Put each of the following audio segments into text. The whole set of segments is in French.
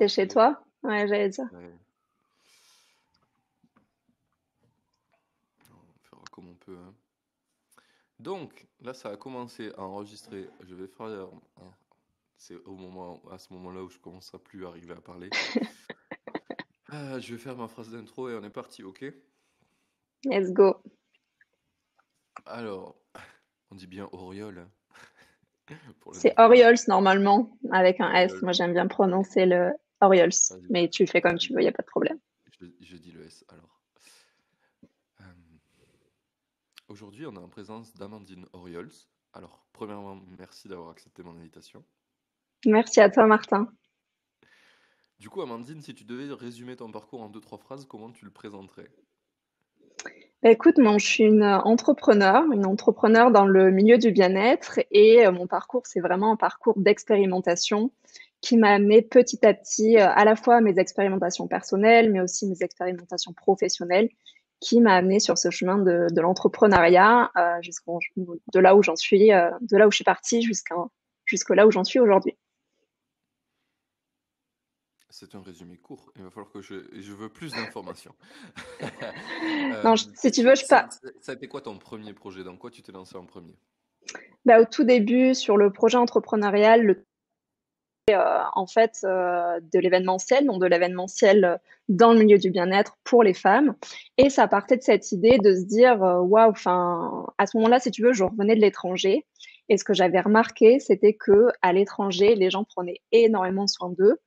C'est chez parfait. toi? Ouais, j'allais dire. Ouais, on fera comme on peut, hein. Donc, là, ça a commencé à enregistrer. Je vais faire. C'est à ce moment-là où je commence à plus arriver à parler. Je vais faire ma phrase d'intro et on est parti, ok? Let's go. Alors, on dit bien Oriole pour les C'est inconnus. Orioles normalement, avec un S. Oriole. Moi, j'aime bien Ok, prononcer le Orioles. vas-y, Mais tu fais comme tu vas-y. veux, il n'y a pas de problème. Je dis le S alors. Euh, Aujourd'hui, on est en présence d'Amandine Oriols. Alors, premièrement, merci d'avoir accepté mon invitation. Merci à toi, Martin. Du coup, Amandine, si tu devais résumer ton parcours en deux, trois phrases, comment tu le présenterais? Bah, écoute, moi, je suis une entrepreneur dans le milieu du bien-être et mon parcours, c'est vraiment un parcours d'expérimentation qui m'a amené petit à petit à la fois mes expérimentations personnelles, mais aussi mes expérimentations professionnelles, qui m'a amené sur ce chemin de l'entrepreneuriat de là où j'en suis, de là où je suis partie jusque là où j'en suis aujourd'hui. C'est un résumé court. Il va falloir que je veux plus d'informations. Non, si tu veux, Ça a été quoi ton premier projet? Dans quoi tu t'es lancé en premier? bah, au tout début, sur le projet entrepreneurial, en fait de l'événementiel, donc de l'événementiel dans le milieu du bien-être pour les femmes. Et ça partait de cette idée de se dire, waouh, enfin, à ce moment-là, si tu veux, je revenais de l'étranger. Et ce que j'avais remarqué, c'était que à l'étranger, les gens prenaient énormément soin d'eux,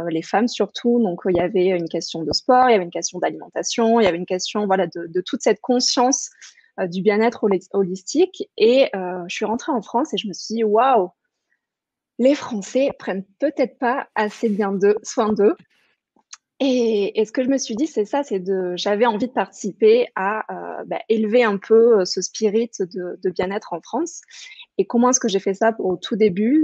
les femmes surtout. Donc, il y avait une question de sport, il y avait une question d'alimentation, il y avait une question, voilà, de toute cette conscience du bien-être holistique. Et je suis rentrée en France et je me suis dit, waouh, les Français prennent peut-être pas assez bien soin d'eux. Et ce que je me suis dit, c'est ça, j'avais envie de participer à élever un peu ce spirit de bien-être en France. Et comment est-ce que j'ai fait ça au tout début?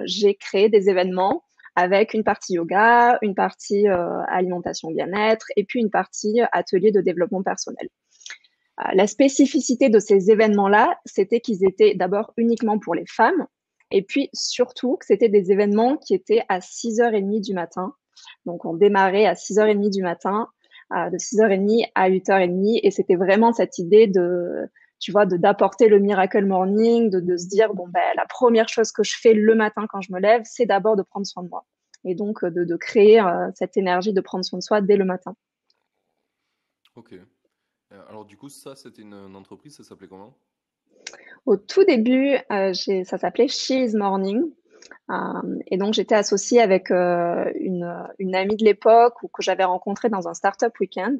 J'ai créé des événements avec une partie yoga, une partie alimentation bien-être, et puis une partie atelier de développement personnel. La spécificité de ces événements-là, c'était qu'ils étaient d'abord uniquement pour les femmes, et puis surtout que c'était des événements qui étaient à 6h30 du matin. Donc on démarrait à 6h30 du matin, de 6h30 à 8h30, et c'était vraiment cette idée tu vois, d'apporter le miracle morning, de se dire, bon, ben, la première chose que je fais le matin quand je me lève, c'est d'abord de prendre soin de moi. Et donc de créer cette énergie de prendre soin de soi dès le matin. Ok. Alors du coup, ça, c'était une entreprise, ça s'appelait comment? Au tout début, ça s'appelait She's Morning. Et donc, j'étais associée avec une amie de l'époque ou que j'avais rencontrée dans un startup week-end.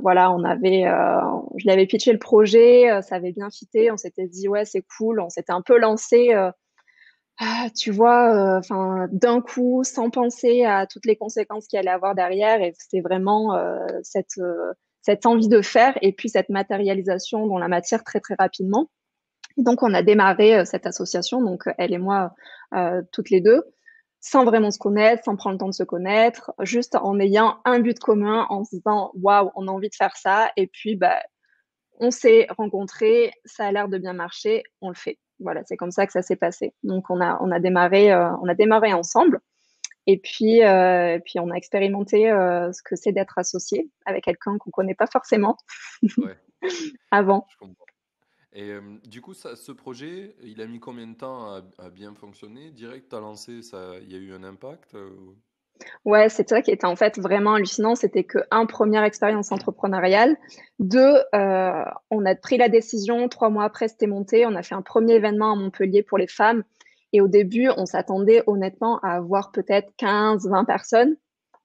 Voilà, je lui avais pitché le projet, ça avait bien fité, on s'était dit ouais c'est cool, on s'était un peu lancé, tu vois, enfin d'un coup sans penser à toutes les conséquences qu'il allait avoir derrière, et c'était vraiment cette envie de faire et puis cette matérialisation dans la matière très très rapidement. Donc, on a démarré cette association, donc elle et moi, toutes les deux, sans vraiment se connaître, sans prendre le temps de se connaître, juste en ayant un but commun, en se disant waouh, on a envie de faire ça, et puis bah, on s'est rencontrés, ça a l'air de bien marcher, on le fait. Voilà, c'est comme ça que ça s'est passé. Donc, on a démarré ensemble, et puis on a expérimenté ce que c'est d'être associé avec quelqu'un qu'on connaît pas forcément Ouais, avant. je comprends. Et du coup, ce projet, il a mis combien de temps à bien fonctionner? Direct, t'as lancé, ça, il y a eu un impact? Ouais, c'est ça qui était en fait vraiment hallucinant, c'était que un, première expérience entrepreneuriale, deux, on a pris la décision, 3 mois après c'était monté, on a fait un premier événement à Montpellier pour les femmes, et au début on s'attendait honnêtement à avoir peut-être 15, 20 personnes.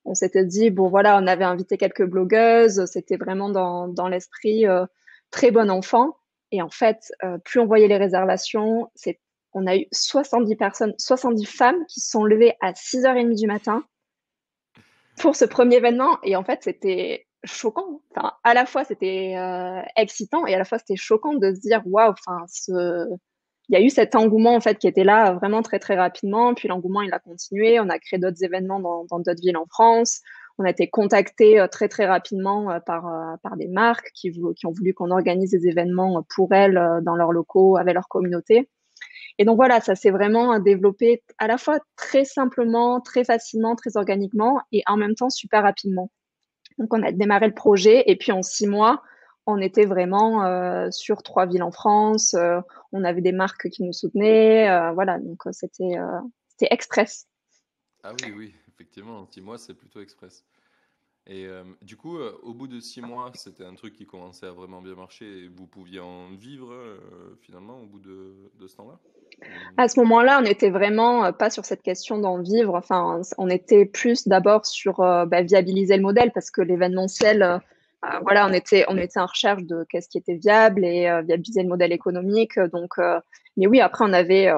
On s'était dit bon Ouais. voilà, on avait invité quelques blogueuses, c'était vraiment dans l'esprit très bon enfant, et en fait plus on voyait les réservations, on a eu 70 personnes, 70 femmes qui se sont levées à 6h30 du matin pour ce premier événement. Et en fait, c'était choquant. Enfin, à la fois, c'était excitant et à la fois, c'était choquant de se dire, waouh, enfin, il y a eu cet engouement, en fait, qui était là vraiment très, très rapidement. Puis l'engouement, il a continué. On a créé d'autres événements dans d'autres villes en France. On a été contacté très, très rapidement par des marques qui ont voulu qu'on organise des événements pour elles dans leurs locaux, avec leur communauté. Et donc voilà, ça s'est vraiment développé à la fois très simplement, très facilement, très organiquement et en même temps super rapidement. Donc on a démarré le projet et puis en 6 mois, on était vraiment sur 3 villes en France. On avait des marques qui nous soutenaient. Voilà, donc c'était express. Ah oui, oui, effectivement, 6 mois, c'est plutôt express. Et du coup, au bout de 6 mois, c'était un truc qui commençait à vraiment bien marcher et vous pouviez en vivre finalement au bout de ce temps-là? Ou- À ce moment-là, on était vraiment pas sur cette question d'en vivre. Enfin, on était plus d'abord sur viabiliser le modèle parce que l'événementiel, voilà, on était en recherche de qu'est-ce qui était viable et viabiliser le modèle économique. Donc, mais oui, après, on avait,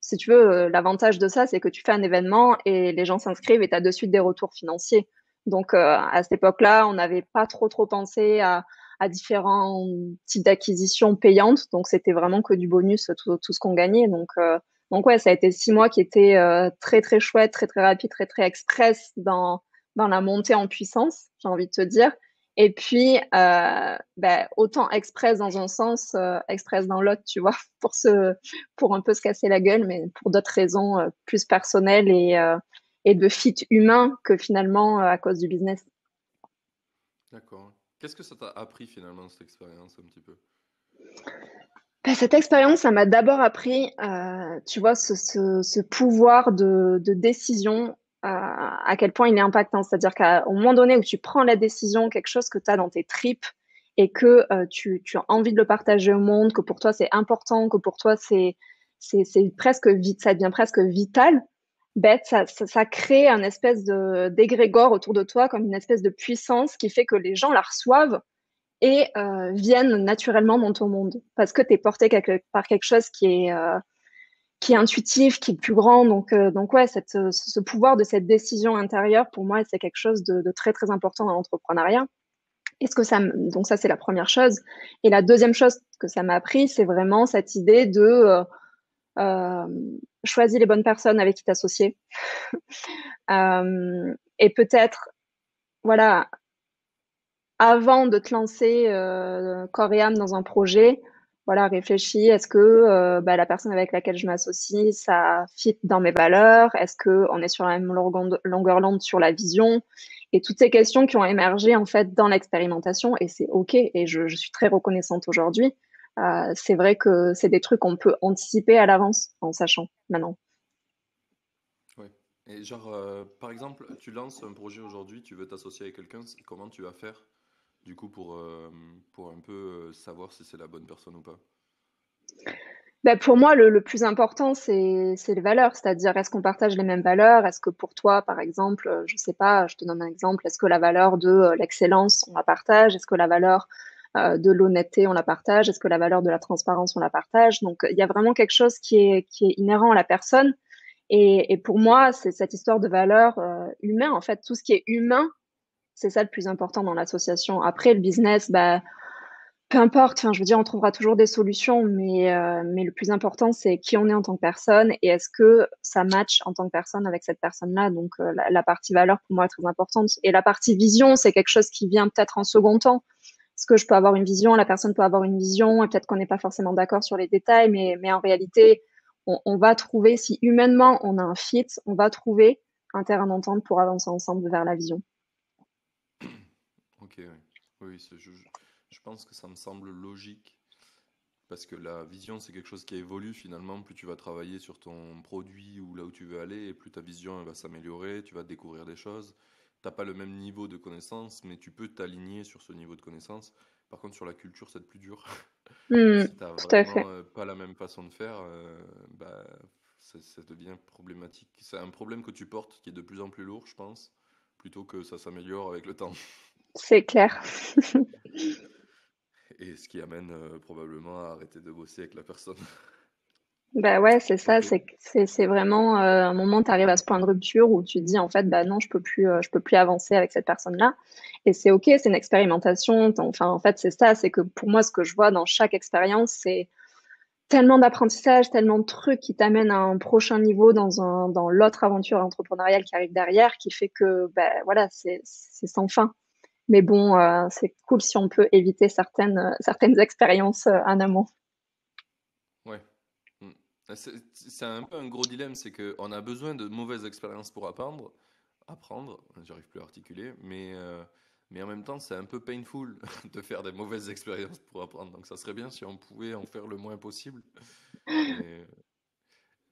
si tu veux, l'avantage de ça, c'est que tu fais un événement et les gens s'inscrivent et tu as de suite des retours financiers. Donc, à cette époque-là, on n'avait pas trop pensé à différents types d'acquisitions payantes. Donc, c'était vraiment que du bonus, tout ce qu'on gagnait. Donc ouais, ça a été 6 mois qui étaient très, très chouettes, très, très rapides, très, très express dans la montée en puissance, j'ai envie de te dire. Et puis, autant express dans un sens, express dans l'autre, tu vois, pour un peu se casser la gueule, mais pour d'autres raisons plus personnelles et de fit humain que finalement à cause du business. D'accord. Qu'est-ce que ça t'a appris finalement cette expérience un petit peu? Cette expérience, ça m'a d'abord appris, tu vois, ce pouvoir de décision, à quel point il est impactant. C'est-à-dire qu'au moment donné où tu prends la décision, quelque chose que tu as dans tes tripes et que tu as envie de le partager au monde, que pour toi c'est important, que pour toi c'est presque vite, ça devient presque vital, ben, ça crée un espèce d'égrégore autour de toi, comme une espèce de puissance qui fait que les gens la reçoivent et viennent naturellement dans ton monde parce que tu es porté par quelque chose qui est intuitif, qui est plus grand. Donc ouais, ce pouvoir de cette décision intérieure, pour moi, c'est quelque chose de très, très important dans l'entrepreneuriat. Donc ça, c'est la première chose. Et la deuxième chose que ça m'a appris, c'est vraiment cette idée de euh, choisir les bonnes personnes avec qui t'associer. Et peut-être, voilà, avant de te lancer corps et âme dans un projet, voilà, réfléchis, est-ce que la personne avec laquelle je m'associe, ça fit dans mes valeurs? Est-ce que on est sur la même longueur d'onde sur la vision? Et toutes ces questions qui ont émergé en fait dans l'expérimentation, et c'est OK, et je suis très reconnaissante aujourd'hui. C'est vrai que c'est des trucs qu'on peut anticiper à l'avance en sachant maintenant. Ouais. Et genre, par exemple, tu lances un projet aujourd'hui, tu veux t'associer avec quelqu'un, comment tu vas faire du coup pour un peu savoir si c'est la bonne personne ou pas? Pour moi, le plus important, c'est les valeurs. C'est-à-dire, est-ce qu'on partage les mêmes valeurs? Est-ce que pour toi, par exemple, je sais pas, je te donne un exemple, est-ce que la valeur de l'excellence, on la partage? Est-ce que la valeur de l'honnêteté, on la partage? Est-ce que la valeur de la transparence, on la partage? Donc, il y a vraiment quelque chose qui est inhérent à la personne. Et pour moi, c'est cette histoire de valeur humaine. En fait, tout ce qui est humain, c'est ça le plus important dans l'association. Après, le business, peu importe, enfin, je veux dire, on trouvera toujours des solutions, mais le plus important, c'est qui on est en tant que personne et est-ce que ça match en tant que personne avec cette personne-là. Donc, la partie valeur, pour moi, est très importante. Et la partie vision, c'est quelque chose qui vient peut-être en second temps. Parce que je peux avoir une vision, la personne peut avoir une vision, et peut-être qu'on n'est pas forcément d'accord sur les détails, mais en réalité, on va trouver, si humainement on a un fit, on va trouver un terrain d'entente pour avancer ensemble vers la vision. Ok, ouais. Oui, je pense que ça me semble logique parce que la vision, c'est quelque chose qui évolue finalement. Plus tu vas travailler sur ton produit ou là où tu veux aller, et plus ta vision elle va s'améliorer, tu vas découvrir des choses. T'as pas le même niveau de connaissance, mais tu peux t'aligner sur ce niveau de connaissance. Par contre, sur la culture, c'est plus dur. Si t'as Tout à vraiment fait. pas la même façon de faire, ça devient problématique. C'est un problème que tu portes qui est de plus en plus lourd, je pense, plutôt que ça s'améliore avec le temps. C'est clair. Et ce qui amène probablement à arrêter de bosser avec la personne. Bah ouais, c'est ça, Ok. c'est vraiment un moment tu arrives à ce point de rupture où tu te dis en fait bah non, je peux plus avancer avec cette personne-là et c'est OK, c'est une expérimentation. Enfin en fait, c'est ça, c'est que pour moi ce que je vois dans chaque expérience, c'est tellement d'apprentissage, tellement de trucs qui t'amènent à un prochain niveau dans l'autre aventure entrepreneuriale qui arrive derrière qui fait que bah voilà, c'est sans fin. Mais bon, c'est cool si on peut éviter certaines expériences en amont. Ouais. Mm. C'est un peu un gros dilemme, c'est qu'on a besoin de mauvaises expériences pour apprendre, j'arrive plus à articuler, mais en même temps, c'est un peu painful de faire des mauvaises expériences pour apprendre. Donc ça serait bien si on pouvait en faire le moins possible. Mais,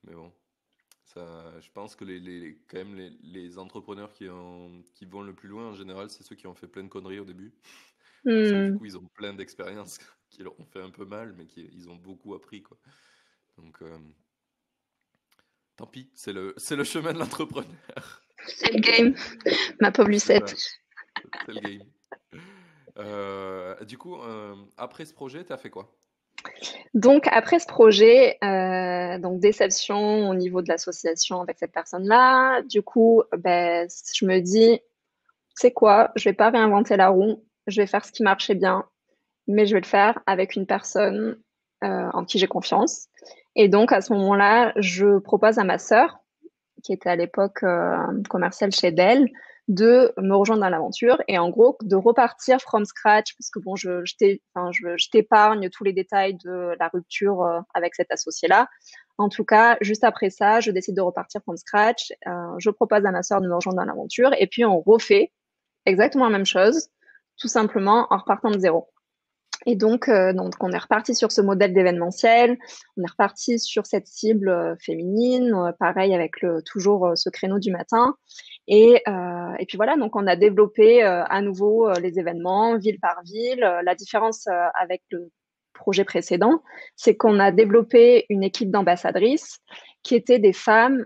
mais bon, je pense que quand même les entrepreneurs qui vont le plus loin, en général, c'est ceux qui ont fait plein de conneries au début. Parce que du Hmm. coup, ils ont plein d'expériences qui leur ont fait un peu mal, mais ils ont beaucoup appris, quoi. Donc, tant pis, c'est le chemin de l'entrepreneur. C'est le game, ma pauvre C'est Lucette. ça, c'est le game. Du coup, après ce projet, t'as fait quoi? Donc après ce projet, donc déception au niveau de l'association avec cette personne-là. Du coup, ben, je me dis, c'est quoi? Je vais pas réinventer la roue. Je vais faire ce qui marchait bien, mais je vais le faire avec une personne en qui j'ai confiance. Et donc à ce moment-là, je propose à ma sœur, qui était à l'époque commerciale chez Dell, de me rejoindre dans l'aventure et en gros de repartir from scratch parce que bon je t'épargne tous les détails de la rupture avec cet associé là. En tout cas, juste après ça, je décide de repartir from scratch. Je propose à ma sœur de me rejoindre dans l'aventure et puis on refait exactement la même chose, tout simplement en repartant de zéro. Et donc, on est reparti sur ce modèle d'événementiel, on est reparti sur cette cible féminine, pareil avec toujours ce créneau du matin. Et puis voilà, donc on a développé à nouveau les événements ville par ville. La différence avec le projet précédent, c'est qu'on a développé une équipe d'ambassadrices qui étaient des femmes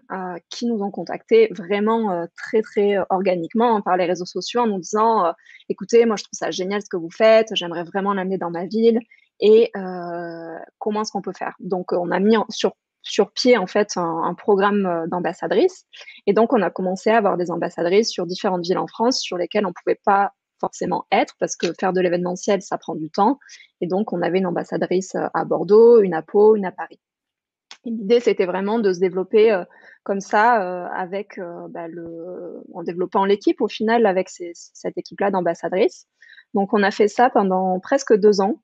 qui nous ont contactés vraiment très très organiquement par les réseaux sociaux en nous disant écoutez, moi je trouve ça génial ce que vous faites, j'aimerais vraiment l'amener dans ma ville et comment est-ce qu'on peut faire? Donc on a mis sur pied en fait un programme d'ambassadrices et donc on a commencé à avoir des ambassadrices sur différentes villes en France sur lesquelles on pouvait pas forcément être parce que faire de l'événementiel ça prend du temps et donc on avait une ambassadrice à Bordeaux, une à Pau, une à Paris. L'idée, c'était vraiment de se développer comme ça, avec en développant l'équipe au final avec cette équipe-là d'ambassadrices. Donc, on a fait ça pendant presque 2 ans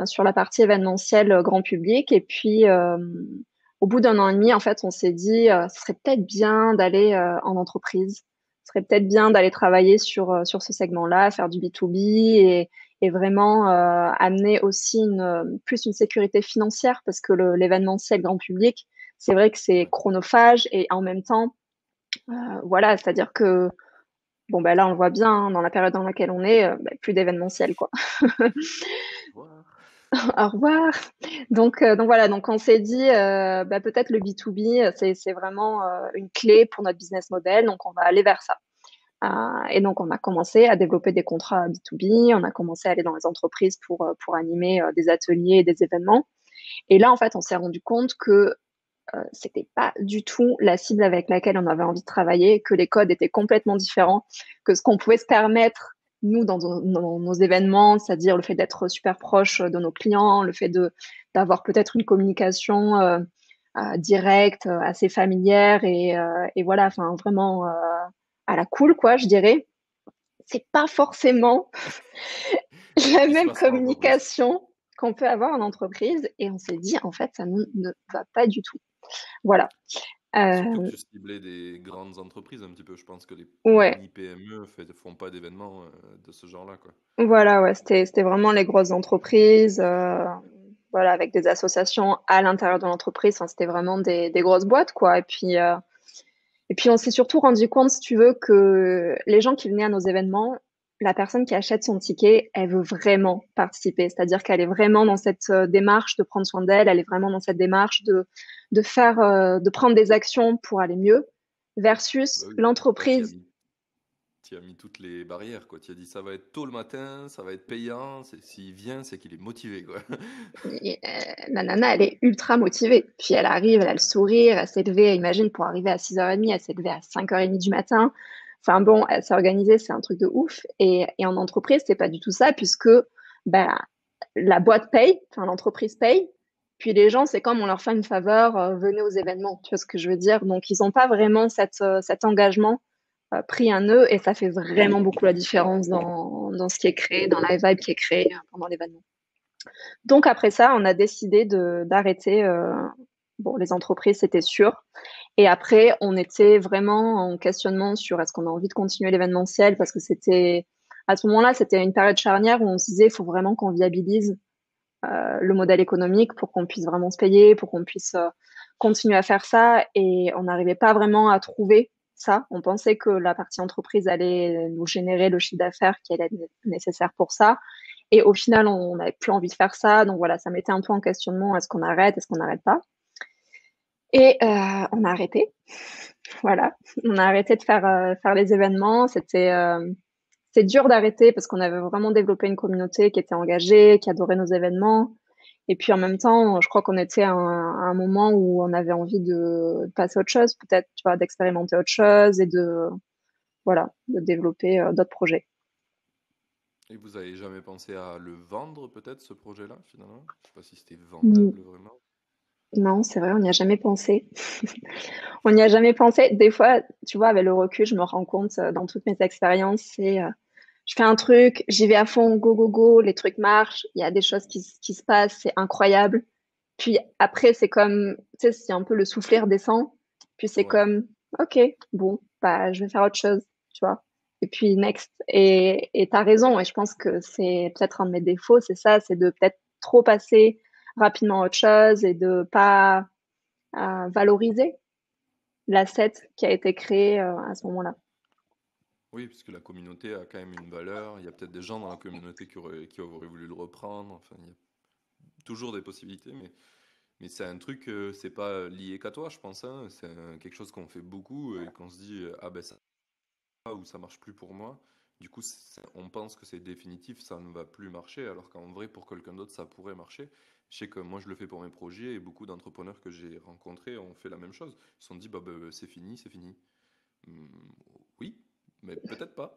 sur la partie événementielle grand public. Et puis, au bout d'un an et demi, en fait, on s'est dit, ce serait peut-être bien d'aller en entreprise. Ce serait peut-être bien d'aller travailler sur ce segment-là, faire du B2B et vraiment amener aussi plus une sécurité financière parce que l'événementiel grand public, c'est vrai que c'est Ouais. chronophage et en même temps, voilà, c'est-à-dire que bon ben là on le voit bien hein, dans la période dans laquelle on est, plus d'événementiel quoi. Au revoir. Au revoir. Donc voilà, donc on s'est dit peut-être le B2B c'est vraiment une clé pour notre business model, donc on va aller vers ça. Et donc, on a commencé à développer des contrats B2B, on a commencé à aller dans les entreprises pour animer des ateliers et des événements. Et là, en fait, on s'est rendu compte que c'était pas du tout la cible avec laquelle on avait envie de travailler, que les codes étaient complètement différents, que ce qu'on pouvait se permettre, nous, dans nos événements, c'est-à-dire le fait d'être super proche de nos clients, le fait d'avoir peut-être une communication directe, assez familière et voilà, enfin vraiment à la cool, quoi, je dirais. C'est pas forcément la Il se même passe en entreprise. communication qu'on peut avoir en entreprise. Et on s'est dit, en fait, ça ne va pas du tout. Voilà. Surtout que Euh, tu ciblais des grandes entreprises un petit peu. Je pense que les ouais. mini PME font pas d'événements de ce genre-là, quoi. Voilà, ouais. C'était vraiment les grosses entreprises. Voilà, avec des associations à l'intérieur de l'entreprise. Enfin, c'était vraiment des grosses boîtes, quoi. Et puis, on s'est surtout rendu compte, si tu veux, que les gens qui venaient à nos événements, la personne qui achète son ticket, elle veut vraiment participer. C'est-à-dire qu'elle est vraiment dans cette démarche de prendre soin d'elle, elle est vraiment dans cette démarche de prendre des actions pour aller mieux, Bah versus oui. Toi, l'entreprise. tu as mis toutes les barrières, quoi. Tu as dit ça va être tôt le matin, ça va être payant. S'il vient, c'est qu'il est motivé, quoi. La nana, elle est ultra motivée. Puis elle arrive, elle a le sourire, elle s'est levée, imagine, pour arriver à 6h30, elle s'est levée à 5h30 du matin. Enfin bon, elle s'est organisée, c'est un truc de ouf. Et en entreprise, c'est pas du tout ça, puisque bah, la boîte paye, enfin l'entreprise paye. Puis les gens, c'est comme on leur fait une faveur, venez aux événements, tu vois ce que je veux dire. Donc ils n'ont pas vraiment cet engagement pris un nœud et ça fait vraiment beaucoup la différence dans ce qui est créé, dans la vibe qui est créée pendant l'événement. Donc après ça, on a décidé d'arrêter Bon, les entreprises, c'était sûr. Et après, on était vraiment en questionnement sur est-ce qu'on a envie de continuer l'événementiel parce que à ce moment-là, c'était une période charnière où on se disait, il faut vraiment qu'on viabilise le modèle économique pour qu'on puisse vraiment se payer, pour qu'on puisse continuer à faire ça. Et on n'arrivait pas vraiment à trouver ça. On pensait que la partie entreprise allait nous générer le chiffre d'affaires qui allait être nécessaire pour ça. Et au final, on n'avait plus envie de faire ça. Donc voilà, ça mettait un peu en questionnement, est-ce qu'on n'arrête pas? Et on a arrêté. Voilà, on a arrêté de faire les événements. C'est dur d'arrêter parce qu'on avait vraiment développé une communauté qui était engagée, qui adorait nos événements. Et puis en même temps, je crois qu'on était à un moment où on avait envie de passer à autre chose, peut-être, tu vois, d'expérimenter autre chose et voilà, de développer d'autres projets. Et vous avez jamais pensé à le vendre peut-être ce projet-là finalement? Je sais pas si c'était Mm. vendable vraiment. Non, c'est vrai, on n'y a jamais pensé. On n'y a jamais pensé. Des fois, tu vois, avec le recul, je me rends compte dans toutes mes expériences, je fais un truc, j'y vais à fond, go, go, go, les trucs marchent, il y a des choses qui se passent, c'est incroyable. Puis après, c'est comme, tu sais, c'est un peu le soufflet redescend. Puis c'est Ouais. comme, ok, bon, bah, je vais faire autre chose, tu vois. Et puis next. Et t'as raison. Et je pense que c'est peut-être un de mes défauts, c'est ça, c'est de peut-être trop passer rapidement à autre chose et de pas valoriser l'asset qui a été créé à ce moment-là. Oui, puisque la communauté a quand même une valeur. Il y a peut-être des gens dans la communauté qui auraient voulu le reprendre. Enfin, il y a toujours des possibilités, mais c'est un truc, c'est pas lié qu'à toi, je pense, hein. C'est quelque chose qu'on fait beaucoup et qu'on se dit, ah ben ça ou ça marche plus pour moi. Du coup, on pense que c'est définitif, ça ne va plus marcher, alors qu'en vrai, pour quelqu'un d'autre, ça pourrait marcher. Je sais que moi, je le fais pour mes projets et beaucoup d'entrepreneurs que j'ai rencontrés ont fait la même chose. Ils se sont dit, bah, c'est fini, c'est fini. Hmm, oui, mais peut-être pas.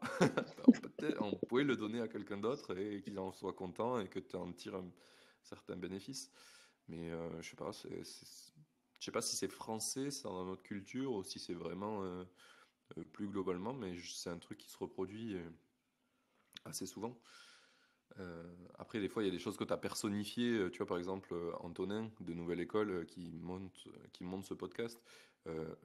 On pourrait le donner à quelqu'un d'autre et qu'il en soit content et que tu en tires un certain bénéfice. Mais je sais pas, je sais pas si c'est français, c'est dans notre culture ou si c'est vraiment plus globalement, mais c'est un truc qui se reproduit assez souvent. Après, des fois, il y a des choses que tu as personnifiées. Tu vois, par exemple, Antonin de Nouvelle École qui monte ce podcast.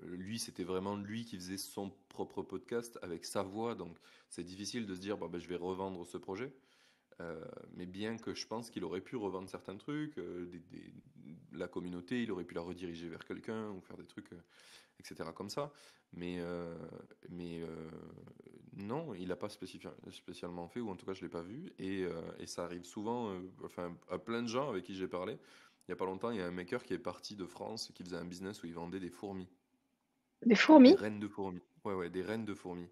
Lui, c'était vraiment lui qui faisait son propre podcast avec sa voix. Donc, c'est difficile de se dire, bah, ben, je vais revendre ce projet. Mais bien que je pense qu'il aurait pu revendre certains trucs, la communauté, il aurait pu la rediriger vers quelqu'un ou faire des trucs, etc. comme ça. Mais non, il n'a pas spécialement fait, ou en tout cas je ne l'ai pas vu. Et ça arrive souvent, enfin, à plein de gens avec qui j'ai parlé. Il n'y a pas longtemps, il y a un maker qui est parti de France qui faisait un business où il vendait des fourmis, Des des fourmis? reines de fourmis. Ouais, ouais, des reines de fourmis.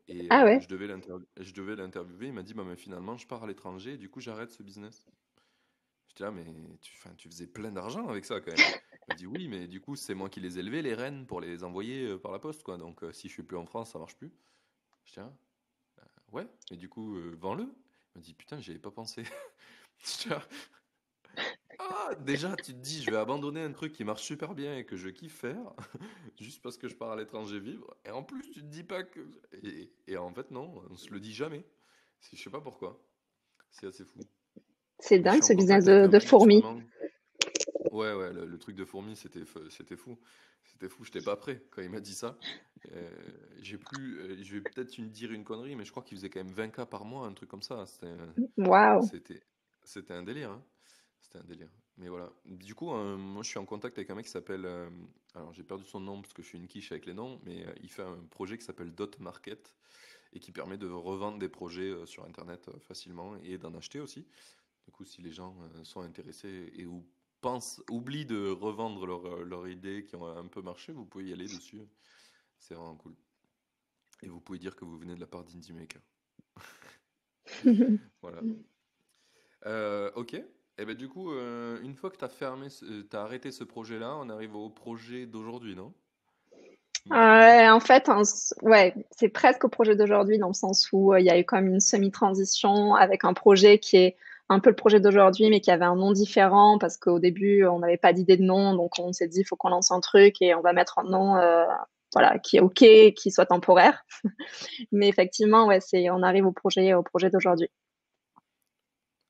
Et Ah ouais. je devais l'interviewer. Il m'a dit, bah, mais finalement, je pars à l'étranger et du coup, j'arrête ce business. J'étais là, mais enfin, tu faisais plein d'argent avec ça quand même. Il m'a dit, oui, mais du coup, c'est moi qui les élevais, les rennes, pour les envoyer par la poste, quoi. Donc, si je suis plus en France, ça marche plus. J'étais là, ouais, mais du coup, vends-le. Il m'a dit, putain, j'y avais pas pensé. J'étais là, ah, déjà, tu te dis, je vais abandonner un truc qui marche super bien et que je kiffe faire, juste parce que je pars à l'étranger vivre. Et en plus, tu te dis pas que. Et en fait, non, on se le dit jamais. Je sais pas pourquoi. C'est assez fou. C'est Mais je dingue suis en ce business contact avec un de mec fourmis. justement. Ouais, ouais, le truc de fourmi, c'était fou. C'était fou, j'étais pas prêt quand il m'a dit ça. Euh, je vais peut-être dire une connerie, mais je crois qu'il faisait quand même 20K par mois, un truc comme ça. Waouh. C'était, c'était un délire, hein. C'était un délire. Mais voilà. Du coup, moi, je suis en contact avec un mec qui s'appelle. Alors, j'ai perdu son nom parce que je suis une quiche avec les noms, mais il fait un projet qui s'appelle Dot Market et qui permet de revendre des projets sur Internet facilement et d'en acheter aussi. Du coup, si les gens sont intéressés et ou oublient de revendre leur idée qui ont un peu marché, vous pouvez y aller dessus. C'est vraiment cool. Et vous pouvez dire que vous venez de la part d'Indie Maker. Voilà. Ok. Et ben du coup, une fois que tu as t'as arrêté ce projet-là, on arrive au projet d'aujourd'hui, non? Je me trompe pas? En fait, ouais, c'est presque au projet d'aujourd'hui dans le sens où il y a eu comme une semi-transition avec un projet qui est un peu le projet d'aujourd'hui, mais qui avait un nom différent parce qu'au début, on n'avait pas d'idée de nom, donc on s'est dit, il faut qu'on lance un truc et on va mettre un nom, voilà, qui est OK, qui soit temporaire. Mais effectivement, ouais, on arrive au projet d'aujourd'hui.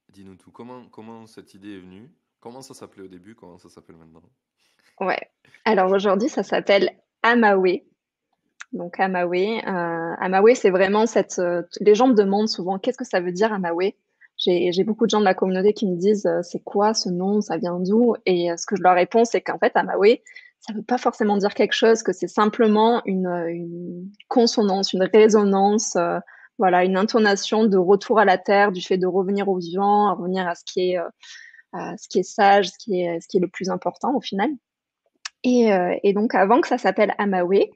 Dis-nous tout. Comment cette idée est venue? Comment ça s'appelait au début? Comment ça s'appelle maintenant? Ouais. Alors aujourd'hui, ça s'appelle Amawe. Donc Amawe, Amawe, c'est vraiment cette. Les gens me demandent souvent qu'est-ce que ça veut dire Amawe. J'ai beaucoup de gens de la communauté qui me disent c'est quoi ce nom, ça vient d'où? Et ce que je leur réponds, c'est qu'en fait Amawe, ça veut pas forcément dire quelque chose, que c'est simplement une consonance, une résonance, voilà, une intonation de retour à la terre, du fait de revenir au vivant, à revenir à ce qui est sage, ce qui est le plus important au final. Et donc avant que ça s'appelle Amawe,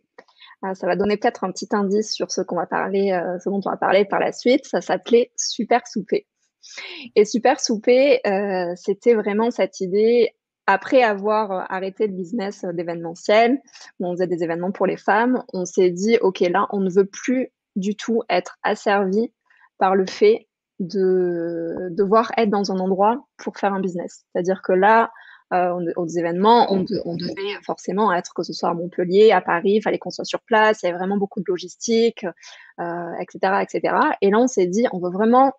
ça va donner peut-être un petit indice sur ce qu'on va parler, ce dont on va parler par la suite. Ça s'appelait Super Souper. Et Super Souper, c'était vraiment cette idée, après avoir arrêté le business d'événementiel, où on faisait des événements pour les femmes, on s'est dit, OK, là, on ne veut plus du tout être asservi par le fait de devoir être dans un endroit pour faire un business. C'est-à-dire que là, aux événements, on devait forcément être, que ce soit à Montpellier, à Paris, il fallait qu'on soit sur place, il y avait vraiment beaucoup de logistique, etc., etc. Et là, on s'est dit, on veut vraiment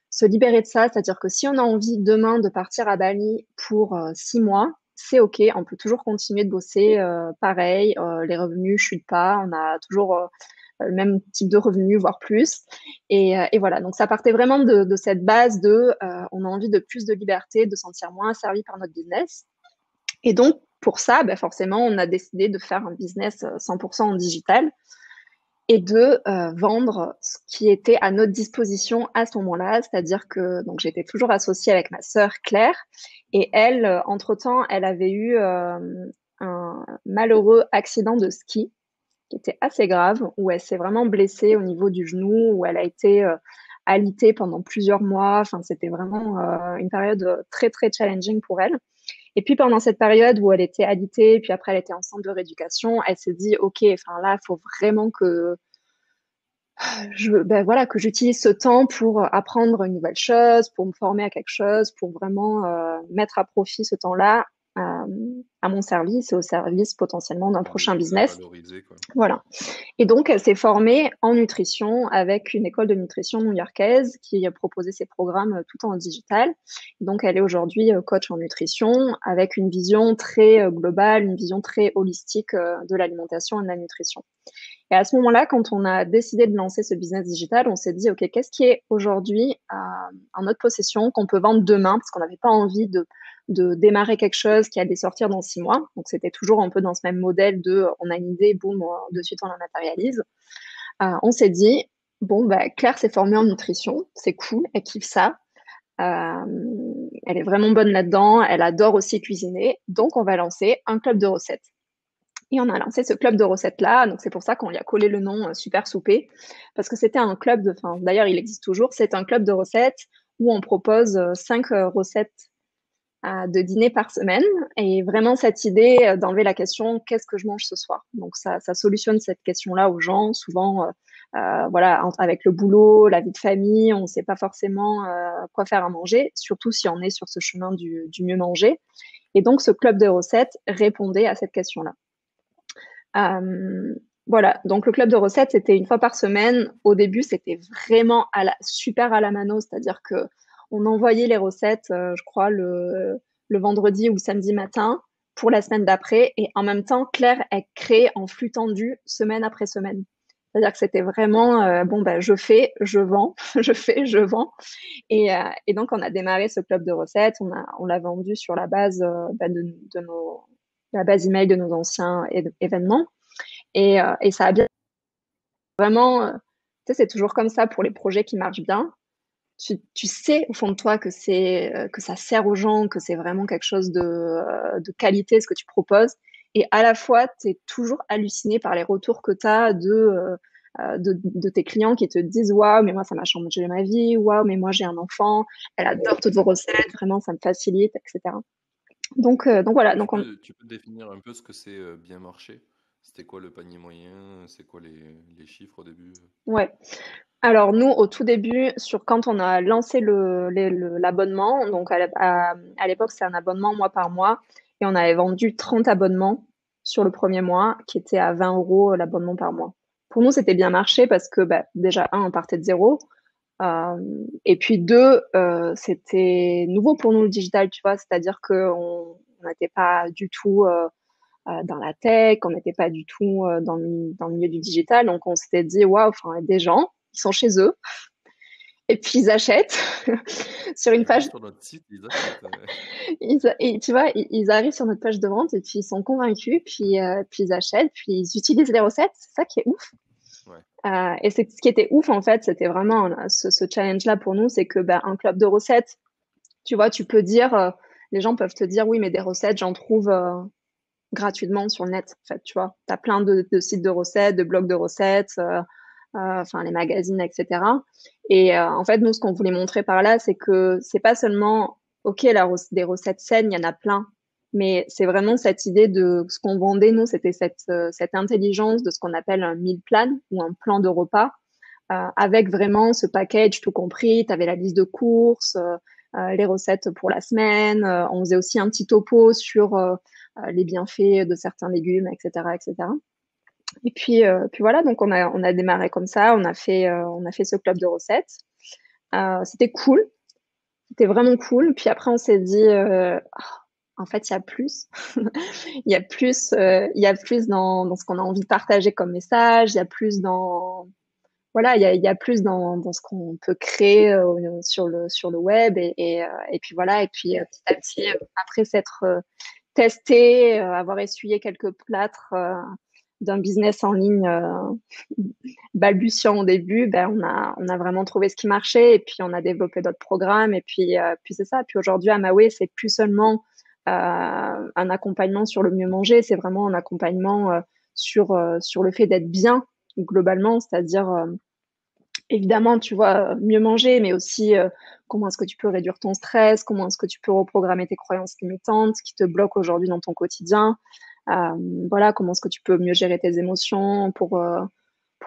se libérer de ça, c'est-à-dire que si on a envie demain de partir à Bali pour 6 mois, c'est OK, on peut toujours continuer de bosser pareil, les revenus chutent pas, on a toujours le même type de revenus, voire plus. Et voilà, donc ça partait vraiment de cette base de on a envie de plus de liberté, de sentir moins servi par notre business. Et donc, pour ça, ben forcément, on a décidé de faire un business 100% en digital et de vendre ce qui était à notre disposition à ce moment-là, c'est-à-dire que donc j'étais toujours associée avec ma sœur Claire et elle, entre-temps, elle avait eu un malheureux accident de ski qui était assez grave, où elle s'est vraiment blessée au niveau du genou, où elle a été alitée pendant plusieurs mois. Enfin, c'était vraiment une période très très challenging pour elle. Et puis pendant cette période où elle était alitée, puis après elle était en centre de rééducation, elle s'est dit ok, enfin là, il faut vraiment que ben voilà, que j'utilise ce temps pour apprendre une nouvelle chose, pour me former à quelque chose, pour vraiment mettre à profit ce temps-là euh, à mon service et au service potentiellement d'un Ouais, prochain de la business. valoriser, quoi. Voilà. Et donc, elle s'est formée en nutrition avec une école de nutrition new-yorkaise qui proposait ses programmes tout en digital. Donc, elle est aujourd'hui coach en nutrition avec une vision très globale, une vision très holistique de l'alimentation et de la nutrition. Et à ce moment-là, quand on a décidé de lancer ce business digital, on s'est dit, OK, qu'est-ce qui est aujourd'hui en notre possession qu'on peut vendre demain parce qu'on n'avait pas envie de démarrer quelque chose qui allait sortir dans 6 mois. Donc, c'était toujours un peu dans ce même modèle de on a une idée, boum, de suite on la matérialise. On s'est dit, bon, bah, Claire s'est formée en nutrition, c'est cool, elle kiffe ça. Elle est vraiment bonne là-dedans, elle adore aussi cuisiner. Donc, on va lancer un club de recettes. Et on a lancé ce club de recettes-là. Donc, c'est pour ça qu'on lui a collé le nom Super Souper. Parce que c'était un club de, enfin, d'ailleurs, il existe toujours. C'est un club de recettes où on propose 5 recettes de dîner par semaine. Et vraiment, cette idée d'enlever la question qu'est-ce que je mange ce soir? Donc, ça solutionne cette question-là aux gens. Souvent, voilà, avec le boulot, la vie de famille, on ne sait pas forcément quoi faire à manger, surtout si on est sur ce chemin du mieux manger. Et donc, ce club de recettes répondait à cette question-là. Euh, voilà, donc le club de recettes, c'était une fois par semaine. Au début, c'était vraiment super à la mano, c'est-à-dire que on envoyait les recettes, je crois, le vendredi ou samedi matin pour la semaine d'après. Et en même temps, Claire, elle crée en flux tendu semaine après semaine. C'est-à-dire que c'était vraiment, bon, ben, je fais, je vends, je fais, je vends. Et donc, on a démarré ce club de recettes. On l'a vendu sur la base la base email de nos anciens événements. Et ça a bien vraiment, tu sais, c'est toujours comme ça pour les projets qui marchent bien. Tu sais au fond de toi que que ça sert aux gens, que c'est vraiment quelque chose de qualité ce que tu proposes. Et à la fois, tu es toujours halluciné par les retours que tu as de tes clients qui te disent waouh, mais moi ça m'a changé ma vie, waouh, mais moi j'ai un enfant, elle adore toutes vos recettes, vraiment ça me facilite, etc. Donc voilà, Tu donc on, peux, tu peux définir un peu ce que c'est bien marché? C'était quoi le panier moyen? C'est quoi les chiffres au début? ouais. Alors nous, au tout début, quand on a lancé l'abonnement, donc à l'époque c'est un abonnement mois par mois, et on avait vendu 30 abonnements sur le premier mois, qui était à 20 euros l'abonnement par mois. Pour nous, c'était bien marché parce que bah, déjà, un, on partait de zéro, euh, et puis deux, c'était nouveau pour nous le digital, tu vois, c'est-à-dire qu'on n'était pas du tout dans la tech, on n'était pas du tout dans le milieu du digital. Donc, on s'était dit, waouh, enfin, des gens, ils sont chez eux et puis ils achètent sur une Ils vont page. sur notre site, ils achètent. Et tu vois, ils arrivent sur notre page de vente et puis ils sont convaincus, puis ils achètent, puis ils utilisent les recettes. C'est ça qui est ouf. Ouais. Et c'est ce qui était ouf en fait, c'était vraiment ce challenge-là pour nous, c'est que bah, un club de recettes, tu vois, tu peux dire, les gens peuvent te dire, oui, mais des recettes, j'en trouve gratuitement sur le net. En fait, tu vois, t'as plein de sites de recettes, de blogs de recettes, enfin les magazines, etc. Et en fait, nous, ce qu'on voulait montrer par là, c'est que c'est pas seulement, ok, des recettes saines, il y en a plein, mais c'est vraiment cette idée de ce qu'on vendait, nous, c'était cette intelligence de ce qu'on appelle un meal plan ou un plan de repas, avec vraiment ce package tout compris. Tu avais la liste de courses, les recettes pour la semaine. On faisait aussi un petit topo sur les bienfaits de certains légumes, etc., etc. Et puis voilà, donc on a démarré comme ça. On a fait ce club de recettes. C'était cool, c'était vraiment cool. Puis après, on s'est dit, en fait, il y a plus. Il y a plus dans ce qu'on a envie de partager comme message. Il y a plus dans voilà, il y a plus dans ce qu'on peut créer sur le web et puis voilà, et puis petit à petit, après s'être testé, avoir essuyé quelques plâtres d'un business en ligne balbutiant au début, ben on a vraiment trouvé ce qui marchait et puis on a développé d'autres programmes et puis c'est ça. Puis aujourd'hui, à Maui, c'est plus seulement un accompagnement sur le mieux manger, c'est vraiment un accompagnement sur le fait d'être bien globalement, c'est-à-dire évidemment, tu vois, mieux manger, mais aussi comment est-ce que tu peux réduire ton stress, comment est-ce que tu peux reprogrammer tes croyances limitantes qui te bloquent aujourd'hui dans ton quotidien. Euh, voilà, comment est-ce que tu peux mieux gérer tes émotions pour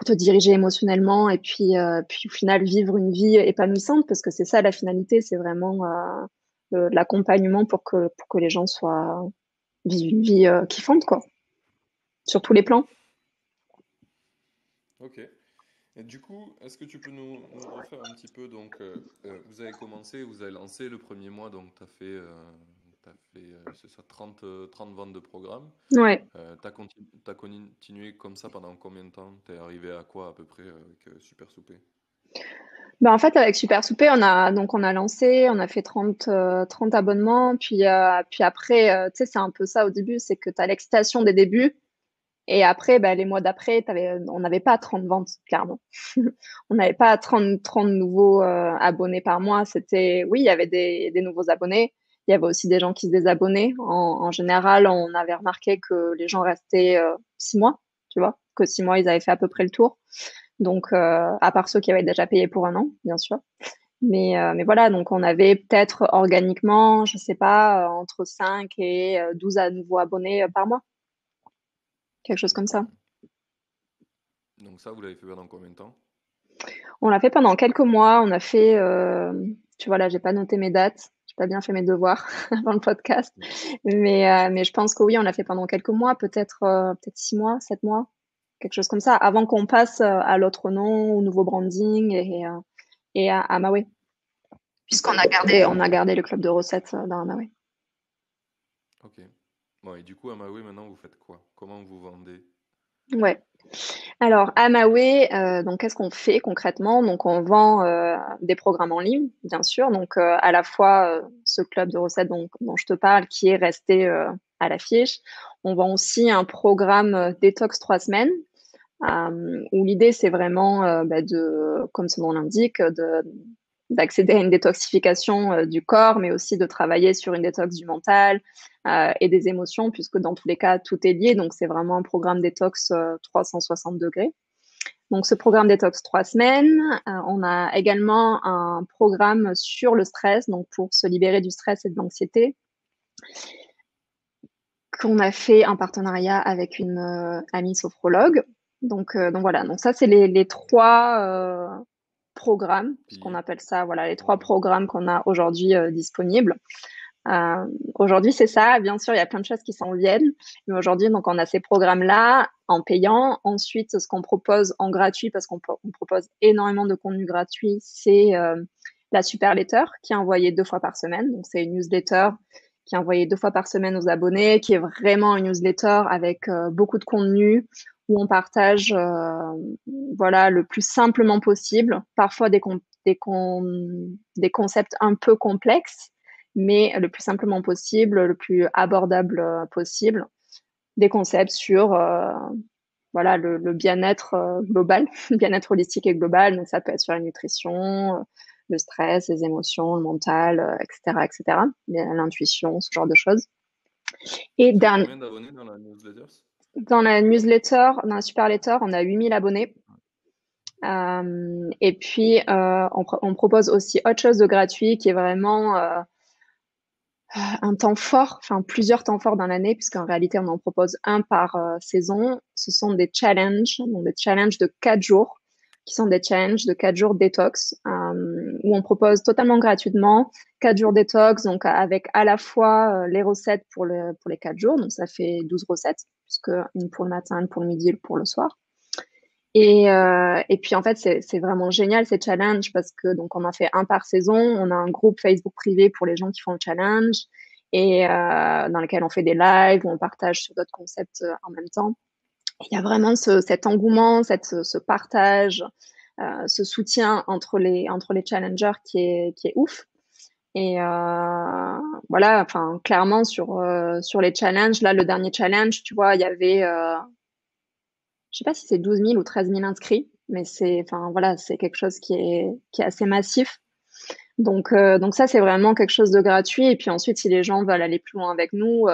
te diriger émotionnellement et puis au final vivre une vie épanouissante, parce que c'est ça la finalité, c'est vraiment l'accompagnement pour que les gens vivent une vie kiffante, quoi, sur tous les plans. Ok. Et du coup, est-ce que tu peux nous refaire un petit peu, donc, vous avez commencé, vous avez lancé le premier mois, donc t'as fait c'est ça, 30 ventes de programme. Ouais. T'as continué comme ça pendant combien de temps? T'es arrivé à quoi à peu près avec Super Soupé? Ben, en fait, avec Super Soupé, on a lancé, on a fait 30 abonnements, puis après, tu sais, c'est un peu ça au début, c'est que tu as l'excitation des débuts, et après, ben, les mois d'après, on n'avait pas 30 ventes, clairement. On n'avait pas trente nouveaux abonnés par mois. Oui, il y avait des nouveaux abonnés, il y avait aussi des gens qui se désabonnaient. En général, on avait remarqué que les gens restaient 6 mois, tu vois, que 6 mois, ils avaient fait à peu près le tour. Donc, à part ceux qui avaient déjà payé pour un an, bien sûr. Mais voilà, donc on avait peut-être organiquement, je sais pas, entre 5 et 12 à nouveaux abonnés par mois, quelque chose comme ça. Donc ça, vous l'avez fait pendant combien de temps? On l'a fait pendant quelques mois. On a fait, tu vois, là, j'ai pas noté mes dates. J'ai pas bien fait mes devoirs avant le podcast. Mais je pense que oui, on l'a fait pendant quelques mois, peut-être 6 mois, 7 mois, quelque chose comme ça, avant qu'on passe à l'autre nom, au nouveau branding et à Maui. On a gardé le club de recettes dans Maui. Ok. Bon, et du coup, à Maui, maintenant, vous faites quoi? Comment vous vendez? Ouais. Alors, à Maui, donc qu'est-ce qu'on fait concrètement? Donc, on vend des programmes en ligne, bien sûr. Donc, à la fois ce club de recettes dont je te parle, qui est resté à l'affiche. On vend aussi un programme détox 3 semaines, où l'idée c'est vraiment bah, comme son nom l'indique, d'accéder à une détoxification du corps, mais aussi de travailler sur une détox du mental et des émotions, puisque dans tous les cas, tout est lié. Donc, c'est vraiment un programme détox 360 degrés. Donc, ce programme détox 3 semaines, on a également un programme sur le stress, donc pour se libérer du stress et de l'anxiété, qu'on a fait en partenariat avec une amie sophrologue. Donc voilà, donc ça, c'est les trois programmes, ce qu'on Pilier. appelle ça, voilà, les trois Ouais. programmes qu'on a aujourd'hui disponibles. Aujourd'hui, c'est ça. Bien sûr, il y a plein de choses qui s'en viennent. Mais aujourd'hui, donc, on a ces programmes-là en payant. Ensuite, ce qu'on propose en gratuit, parce on propose énormément de contenu gratuit, c'est la super letter qui est envoyée 2 fois par semaine. Donc, c'est une newsletter qui est envoyée 2 fois par semaine aux abonnés, qui est vraiment une newsletter avec beaucoup de contenu où on partage voilà le plus simplement possible, parfois des concepts un peu complexes, mais le plus simplement possible, le plus abordable possible, des concepts sur voilà le bien-être global, le bien-être holistique et global. Donc ça peut être sur la nutrition, le stress, les émotions, le mental, etc., etc., l'intuition, ce genre de choses. Et Vous avez combien d'abonnés dans la newsletter? dans la newsletter, dans la super letter, on a 8000 abonnés. Et puis, on propose aussi autre chose de gratuit qui est vraiment un temps fort, enfin plusieurs temps forts dans l'année, puisqu'en réalité, on en propose un par saison. Ce sont des challenges, donc des challenges de 4 jours, qui sont des challenges de 4 jours détox, où on propose totalement gratuitement 4 jours détox, donc avec à la fois les recettes pour les 4 jours, donc ça fait 12 recettes, puisque une pour le matin, une pour le midi, une pour le soir. Et puis en fait, c'est vraiment génial ces challenges parce que donc on en fait un par saison. On a un groupe Facebook privé pour les gens qui font le challenge et dans lequel on fait des lives, où on partage sur d'autres concepts en même temps. Il y a vraiment cet engouement, ce partage, ce soutien entre les challengers qui est ouf. Et voilà, enfin clairement sur les challenges, là le dernier challenge, tu vois, il y avait je sais pas si c'est 12 000 ou 13 000 inscrits, mais enfin voilà, c'est quelque chose qui est assez massif. Donc ça, c'est vraiment quelque chose de gratuit. Et puis ensuite, si les gens veulent aller plus loin avec nous,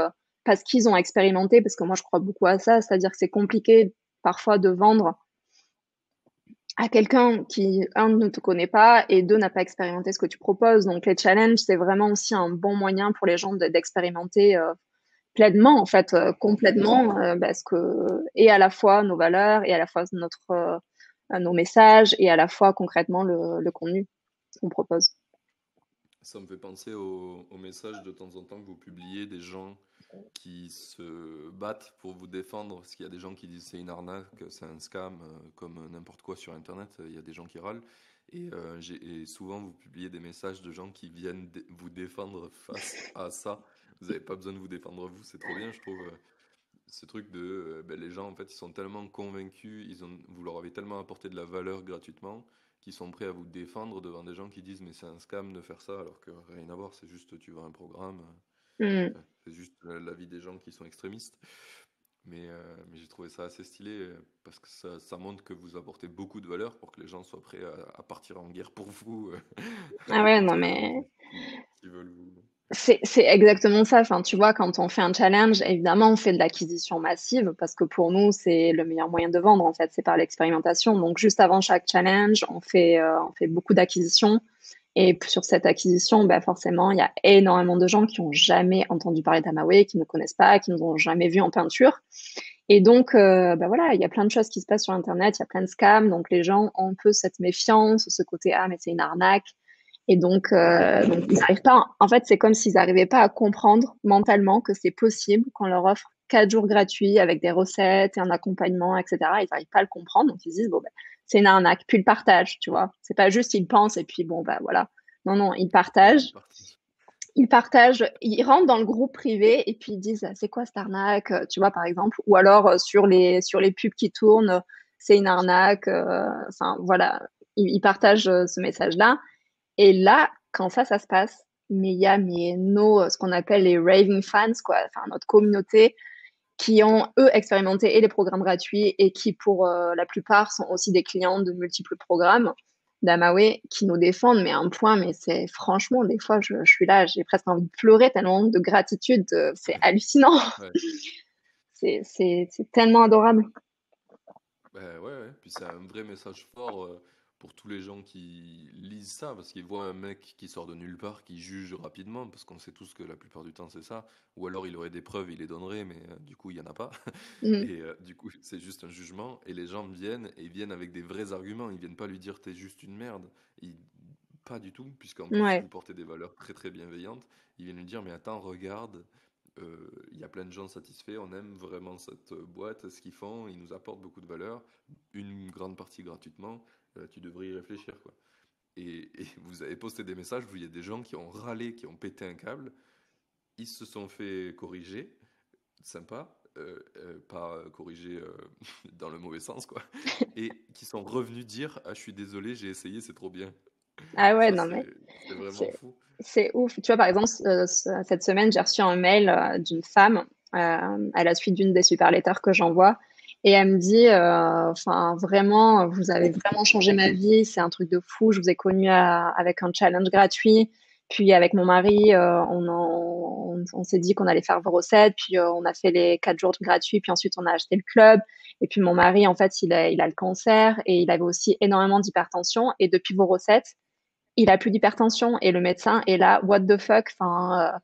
parce qu'ils ont expérimenté, parce que moi, je crois beaucoup à ça, c'est-à-dire que c'est compliqué parfois de vendre à quelqu'un qui, un, ne te connaît pas et deux, n'a pas expérimenté ce que tu proposes. Donc les challenges, c'est vraiment aussi un bon moyen pour les gens d'expérimenter pleinement, en fait, complètement, parce que et à la fois nos valeurs et à la fois nos messages et à la fois concrètement le contenu qu'on propose. Ça me fait penser au message de temps en temps que vous publiez des gens qui se battent pour vous défendre, parce qu'il y a des gens qui disent c'est une arnaque, c'est un scam, comme n'importe quoi sur Internet, il y a des gens qui râlent. Et souvent, vous publiez des messages de gens qui viennent vous défendre face à ça. Vous n'avez pas besoin de vous défendre vous, c'est trop bien, je trouve. Ce truc de ben, les gens en fait ils sont tellement convaincus, vous leur avez tellement apporté de la valeur gratuitement qu'ils sont prêts à vous défendre devant des gens qui disent mais c'est un scam de faire ça alors que rien à voir, c'est juste tu vends un programme, Mm. enfin, c'est juste l'avis des gens qui sont extrémistes. Mais j'ai trouvé ça assez stylé parce que ça montre que vous apportez beaucoup de valeur pour que les gens soient prêts à partir en guerre pour vous Ah ouais, non contre les gens mais qui veulent vous. c'est exactement ça. Enfin, tu vois, quand on fait un challenge, évidemment, on fait de l'acquisition massive parce que pour nous, c'est le meilleur moyen de vendre, en fait, c'est par l'expérimentation. Donc, juste avant chaque challenge, on fait beaucoup d'acquisitions. Et sur cette acquisition, bah forcément, il y a énormément de gens qui ont jamais entendu parler d'Amaway, qui ne connaissent pas, qui nous ont jamais vus en peinture. Et donc, bah voilà, il y a plein de choses qui se passent sur Internet, il y a plein de scams, donc les gens ont un peu cette méfiance, ce côté ah mais c'est une arnaque. Et donc ils n'arrivent pas. En fait, c'est comme s'ils n'arrivaient pas à comprendre mentalement que c'est possible qu'on leur offre 4 jours gratuits avec des recettes et un accompagnement, etc. Ils n'arrivent pas à le comprendre, donc ils se disent bon ben c'est une arnaque. Puis ils partagent, tu vois. C'est pas juste ils pensent et puis bon bah voilà. Non non, ils Ouais, partagent. Ils partagent, ils rentrent dans le groupe privé et puis ils disent c'est quoi cette arnaque, tu vois par exemple, ou alors sur les pubs qui tournent, c'est une arnaque. Enfin voilà, ils partagent ce message-là. Et là, quand ça se passe, mais il y a ce qu'on appelle les raving fans, quoi, enfin notre communauté, qui ont eux expérimenté et les programmes gratuits et qui pour la plupart sont aussi des clients de multiples programmes d'Amawe qui nous défendent, mais à un point, mais c'est franchement, des fois, je suis là, j'ai presque envie de pleurer tellement de gratitude, c'est hallucinant, ouais. c'est tellement adorable. Ouais, ouais. Puis c'est un vrai message fort pour tous les gens qui lisent ça, parce qu'ils voient un mec qui sort de nulle part, qui juge rapidement, parce qu'on sait tous que la plupart du temps c'est ça. Ou alors il aurait des preuves, il les donnerait, mais du coup il n'y en a pas. Mm. Et du coup c'est juste un jugement, et les gens viennent, et ils viennent avec des vrais arguments. Ils viennent pas lui dire t'es juste une merde. Ils- Pas du tout, puisqu'en plus Ouais. vous portez des valeurs très très bienveillantes. Ils viennent lui dire mais attends, regarde. Il y a plein de gens satisfaits, on aime vraiment cette boîte, ce qu'ils font, ils nous apportent beaucoup de valeur, une grande partie gratuitement, tu devrais y réfléchir quoi. Et vous avez posté des messages où il y a des gens qui ont râlé, qui ont pété un câble, ils se sont fait corriger, sympa, pas corriger dans le mauvais sens, quoi, et qui sont revenus dire: «Ah, je suis désolé, j'ai essayé, c'est trop bien». Ah ouais, Ça, non mais c'est vraiment c'est fou. c'est ouf. Tu vois, par exemple, cette semaine, j'ai reçu un mail d'une femme à la suite d'une des super letters que j'envoie. Et elle me dit, enfin, vraiment, vous avez vraiment changé ma vie. C'est un truc de fou. Je vous ai connu avec un challenge gratuit. Puis avec mon mari, on s'est dit qu'on allait faire vos recettes. Puis on a fait les 4 jours gratuits. Puis ensuite, on a acheté le club. Et puis mon mari, en fait, il a le cancer et il avait aussi énormément d'hypertension. Et depuis vos recettes, il a plus d'hypertension et le médecin est là, what the fuck, enfin,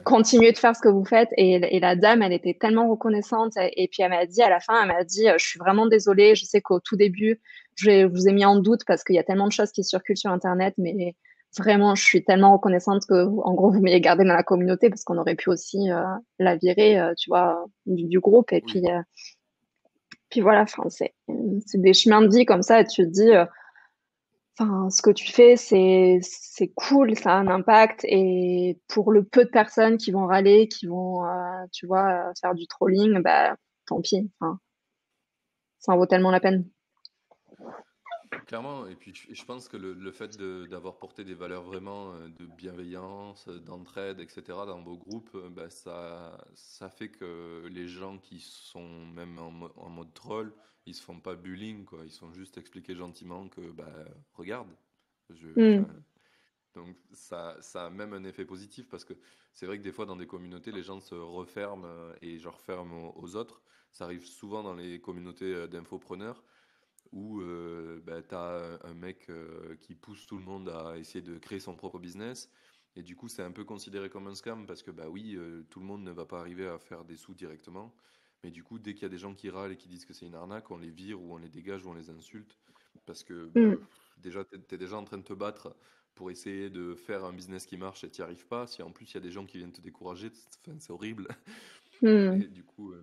continuez de faire ce que vous faites. Et la dame, elle était tellement reconnaissante. Et puis elle m'a dit, à la fin, elle m'a dit, je suis vraiment désolée, je sais qu'au tout début, je vous ai mis en doute parce qu'il y a tellement de choses qui circulent sur Internet, mais vraiment, je suis tellement reconnaissante que, en gros, vous m'ayez gardé dans la communauté parce qu'on aurait pu aussi la virer, tu vois, du groupe. Et Oui, puis voilà, enfin, c'est des chemins de vie comme ça. Et tu te dis, enfin, ce que tu fais, c'est cool, ça a un impact. Et pour le peu de personnes qui vont râler, qui vont, tu vois, faire du trolling, bah, tant pis. Enfin, ça en vaut tellement la peine. clairement. Et puis, je pense que le fait d'avoir porté des valeurs vraiment de bienveillance, d'entraide, etc., dans vos groupes, bah, ça fait que les gens qui sont même en mode troll, ils se font pas bullying, quoi. Ils sont juste expliqués gentiment que, bah, regarde, enfin, Hmm. donc ça a même un effet positif parce que c'est vrai que des fois dans des communautés, les gens se referment et genre ferment aux autres. Ça arrive souvent dans les communautés d'infopreneurs où bah, tu as un mec qui pousse tout le monde à essayer de créer son propre business. Et du coup, c'est un peu considéré comme un scam parce que bah oui, tout le monde ne va pas arriver à faire des sous directement. Mais du coup, dès qu'il y a des gens qui râlent et qui disent que c'est une arnaque, on les vire ou on les dégage ou on les insulte. Parce que bah, Hmm. déjà, tu es déjà en train de te battre pour essayer de faire un business qui marche et tu n'y arrives pas. Si en plus il y a des gens qui viennent te décourager, enfin, c'est horrible. Hmm. Et du coup,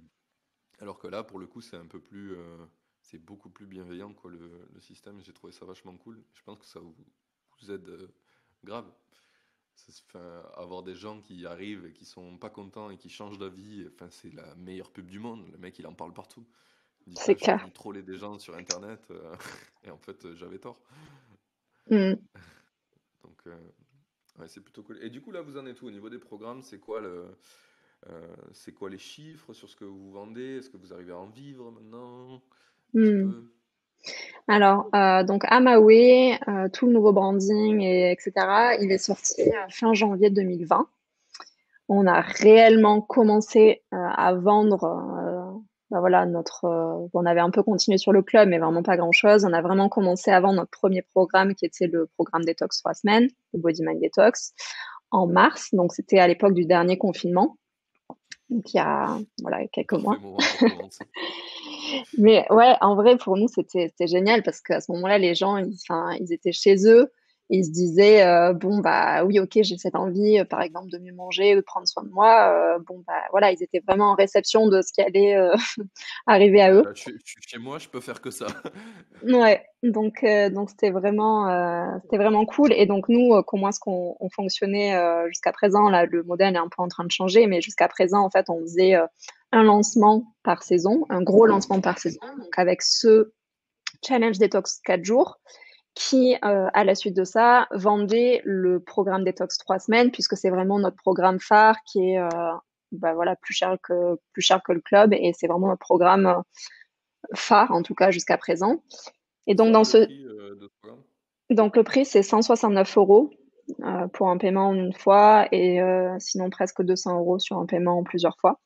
alors que là, pour le coup, c'est un peu plus, c'est beaucoup plus bienveillant quoi, le système. J'ai trouvé ça vachement cool. Je pense que ça vous aide grave. Enfin, avoir des gens qui arrivent et qui sont pas contents et qui changent d'avis, enfin, c'est la meilleure pub du monde. Le mec, il en parle partout. Il dit ça, C'est je suis clair. venu troller des gens sur Internet et en fait, j'avais tort. Hmm. Donc, ouais, c'est plutôt cool. Et du coup, là, vous en êtes où au niveau des programmes? C'est quoi les chiffres sur ce que vous vendez? Est-ce que vous arrivez à en vivre maintenant? Un petit Hmm. peu. Alors, donc Amawe, tout le nouveau branding et etc. Il est sorti fin janvier 2020. On a réellement commencé à vendre. Ben voilà, on avait un peu continué sur le club, mais vraiment pas grand-chose. On a vraiment commencé à vendre notre premier programme, qui était le programme Détox 3 semaines, le Body Mind Detox, en mars. Donc c'était à l'époque du dernier confinement, donc il y a voilà quelques Parfait mois. moment pour commencer. Mais ouais, en vrai, pour nous, c'était génial parce qu'à ce moment-là, les gens, enfin, ils étaient chez eux et ils se disaient, bon, bah oui, ok, j'ai cette envie, par exemple, de mieux manger ou de prendre soin de moi. Bon, bah voilà, ils étaient vraiment en réception de ce qui allait arriver à Ouais, eux. là, je suis chez moi, je peux faire que ça. Ouais, donc c'était vraiment cool. Et donc nous, comment est-ce qu'on fonctionnait jusqu'à présent? Là, le modèle est un peu en train de changer, mais jusqu'à présent, en fait, on faisait un lancement par saison, un gros lancement par saison, donc avec ce challenge détox 4 jours, qui, à la suite de ça, vendait le programme détox 3 semaines, puisque c'est vraiment notre programme phare qui est bah voilà, plus cher que le club, et c'est vraiment notre programme phare, en tout cas jusqu'à présent. Et C'est donc, quoi le prix de ce programme? le prix, c'est 169 euros pour un paiement en une fois, et sinon presque 200 euros sur un paiement en plusieurs fois.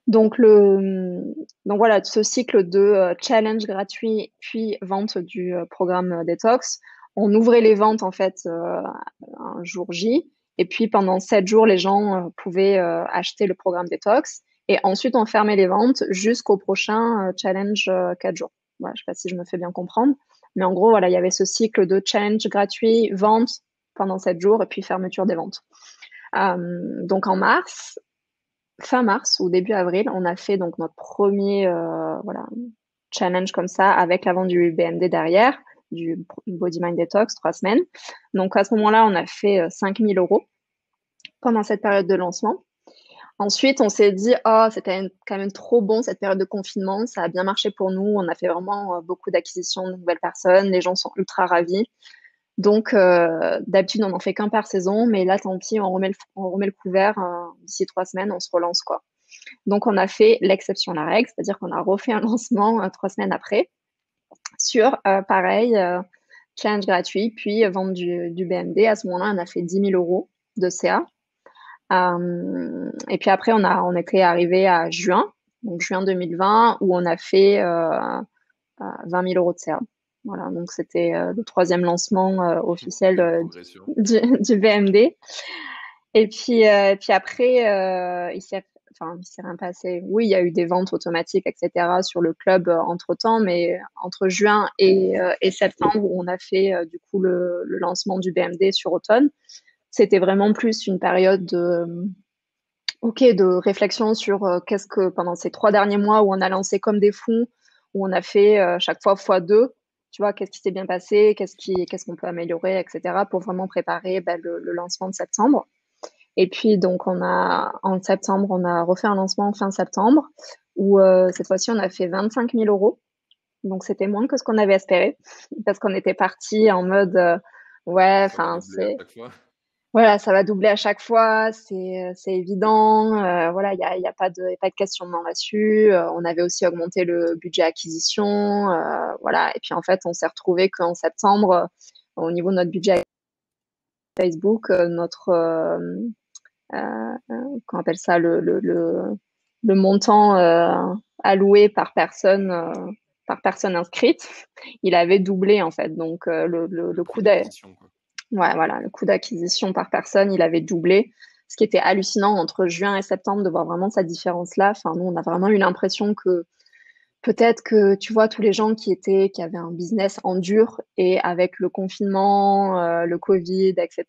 Donc, donc voilà, ce cycle de challenge gratuit puis vente du programme détox. On ouvrait les ventes en fait un jour J, et puis pendant 7 jours, les gens pouvaient acheter le programme détox, et ensuite on fermait les ventes jusqu'au prochain challenge 4 jours. Voilà, je sais pas si je me fais bien comprendre, mais en gros voilà, il y avait ce cycle de challenge gratuit, vente pendant 7 jours, et puis fermeture des ventes. Donc en mars, fin mars ou début avril, on a fait donc notre premier voilà, challenge comme ça avec la vente du BMD derrière, du Body Mind Detox 3 semaines. Donc à ce moment-là, on a fait 5 000 euros. pendant cette période de lancement. Ensuite, on s'est dit, oh, c'était quand même trop bon cette période de confinement. Ça a bien marché pour nous. On a fait vraiment beaucoup d'acquisitions de nouvelles personnes. Les gens sont ultra ravis. Donc, d'habitude, on n'en fait qu'un par saison. Mais là, tant pis, on remet le couvert. D'ici 3 semaines, on se relance, quoi. Donc, on a fait l'exception à la règle. C'est-à-dire qu'on a refait un lancement 3 semaines après sur, pareil, challenge gratuit, puis vente du BND. À ce moment-là, on a fait 10 000 € de CA. Et puis après, on était arrivé à juin, donc juin 2020, où on a fait 20 000 € de CA. Voilà, donc c'était le troisième lancement officiel Belle progression. du BMD. Et puis après, il s'est rien passé. Oui, il y a eu des ventes automatiques, etc. sur le club entre-temps, mais entre juin et septembre, où on a fait du coup le lancement du BMD sur automne, c'était vraiment plus une période de réflexion sur qu'est-ce que pendant ces 3 derniers mois où on a lancé comme des fous, où on a fait chaque fois x2, tu vois, qu'est-ce qui s'est bien passé, qu'est-ce qu'on peut améliorer, etc. pour vraiment préparer le lancement de septembre. Et puis donc en septembre, on a refait un lancement fin septembre où cette fois-ci on a fait 25 000 €. Donc c'était moins que ce qu'on avait espéré parce qu'on était parti en mode ouais, Ça va enfin doubler à c'est chaque fois. voilà, ça va doubler à chaque fois, c'est évident. Voilà, il y a pas de questionnement là-dessus. On avait aussi augmenté le budget acquisition, voilà. Et puis en fait, on s'est retrouvé qu'en septembre, au niveau de notre budget Facebook, notre qu'on appelle ça le montant alloué par personne inscrite, il avait doublé en fait. Donc Le le prix coût d'a- d'acquisition, quoi. Ouais, voilà, le coût d'acquisition par personne, il avait doublé, ce qui était hallucinant entre juin et septembre de voir vraiment cette différence-là. Enfin, nous, on a vraiment eu l'impression que peut-être que, tu vois, tous les gens qui avaient un business en dur et avec le confinement, le Covid, etc.,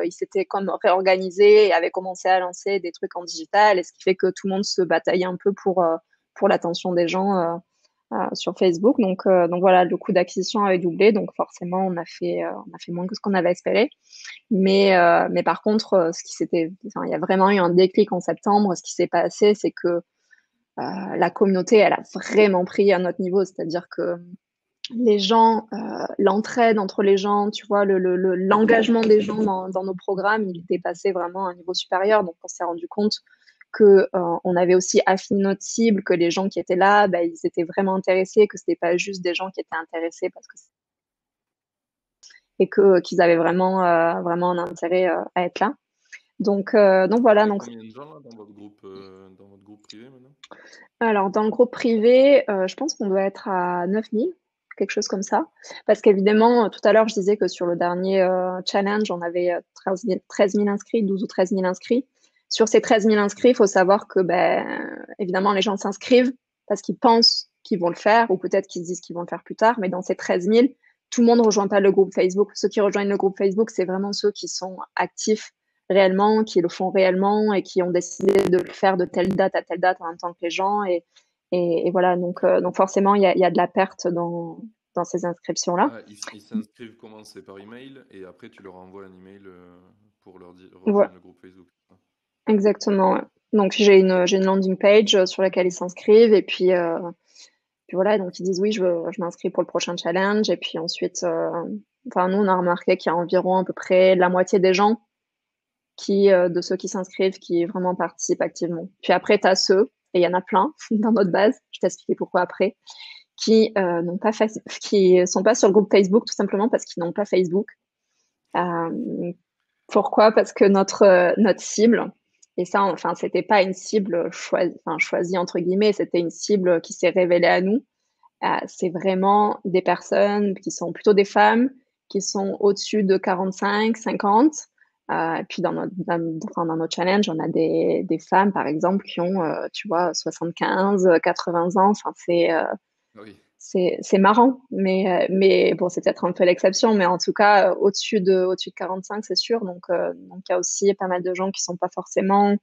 ils s'étaient comme réorganisés et avaient commencé à lancer des trucs en digital, et ce qui fait que tout le monde se bataillait un peu pour l'attention des gens sur Facebook. Donc voilà, le coût d'acquisition avait doublé, donc forcément, on a fait moins que ce qu'on avait espéré. Mais par contre, il y a vraiment eu un déclic en septembre. Ce qui s'est passé, c'est que la communauté, elle a vraiment pris à notre niveau. C'est-à-dire que les gens, l'entraide entre les gens, tu vois, l'engagement des gens dans nos programmes, il était passé vraiment à un niveau supérieur. Donc, on s'est rendu compte que on avait aussi affiné notre cible, que les gens qui étaient là, bah, ils étaient vraiment intéressés, que c'était pas juste des gens qui étaient intéressés parce que et que qu'ils avaient vraiment un intérêt à être là. Donc Vous voilà. avez Donc combien de gens là dans votre groupe privé maintenant? alors dans le groupe privé, je pense qu'on doit être à 9 000, quelque chose comme ça. Parce qu'évidemment, tout à l'heure, je disais que sur le dernier challenge, on avait 13 000 inscrits, 12 ou 13 000 inscrits. Sur ces 13 000 inscrits, il faut savoir que, ben, évidemment, les gens s'inscrivent parce qu'ils pensent qu'ils vont le faire, ou peut-être qu'ils se disent qu'ils vont le faire plus tard. Mais dans ces 13 000, tout le monde ne rejoint pas le groupe Facebook. Ceux qui rejoignent le groupe Facebook, c'est vraiment ceux qui sont actifs réellement, qui le font réellement et qui ont décidé de le faire de telle date à telle date en même temps que les gens. Et voilà, donc forcément, il y a de la perte dans ces inscriptions-là. Ah, ils s'inscrivent comment? C'est par email et après tu leur envoies un email pour leur dire Voilà, rejoindre le groupe Facebook. exactement. Ouais. Donc j'ai une landing page sur laquelle ils s'inscrivent, et puis voilà, donc ils disent oui, je m'inscris pour le prochain challenge. Et puis ensuite, enfin nous on a remarqué qu'il y a environ à peu près la moitié des gens de ceux qui s'inscrivent qui vraiment participent activement. Puis après, tu as ceux, et il y en a plein dans notre base, je t'expliquer pourquoi après, qui sont pas sur le groupe Facebook tout simplement parce qu'ils n'ont pas Facebook. Euh, Pourquoi? Parce que notre cible, et ça, enfin, c'était pas une cible choisie entre guillemets, c'était une cible qui s'est révélée à nous. C'est vraiment des personnes qui sont plutôt des femmes, qui sont au-dessus de 45, 50. Et puis dans notre challenge, on a des femmes, par exemple, qui ont, tu vois, 75, 80 ans. Enfin, Ah oui, c'est marrant, mais bon, c'est peut-être un peu l'exception, mais en tout cas, au-dessus de 45, c'est sûr. Donc il y a aussi pas mal de gens qui sont pas forcément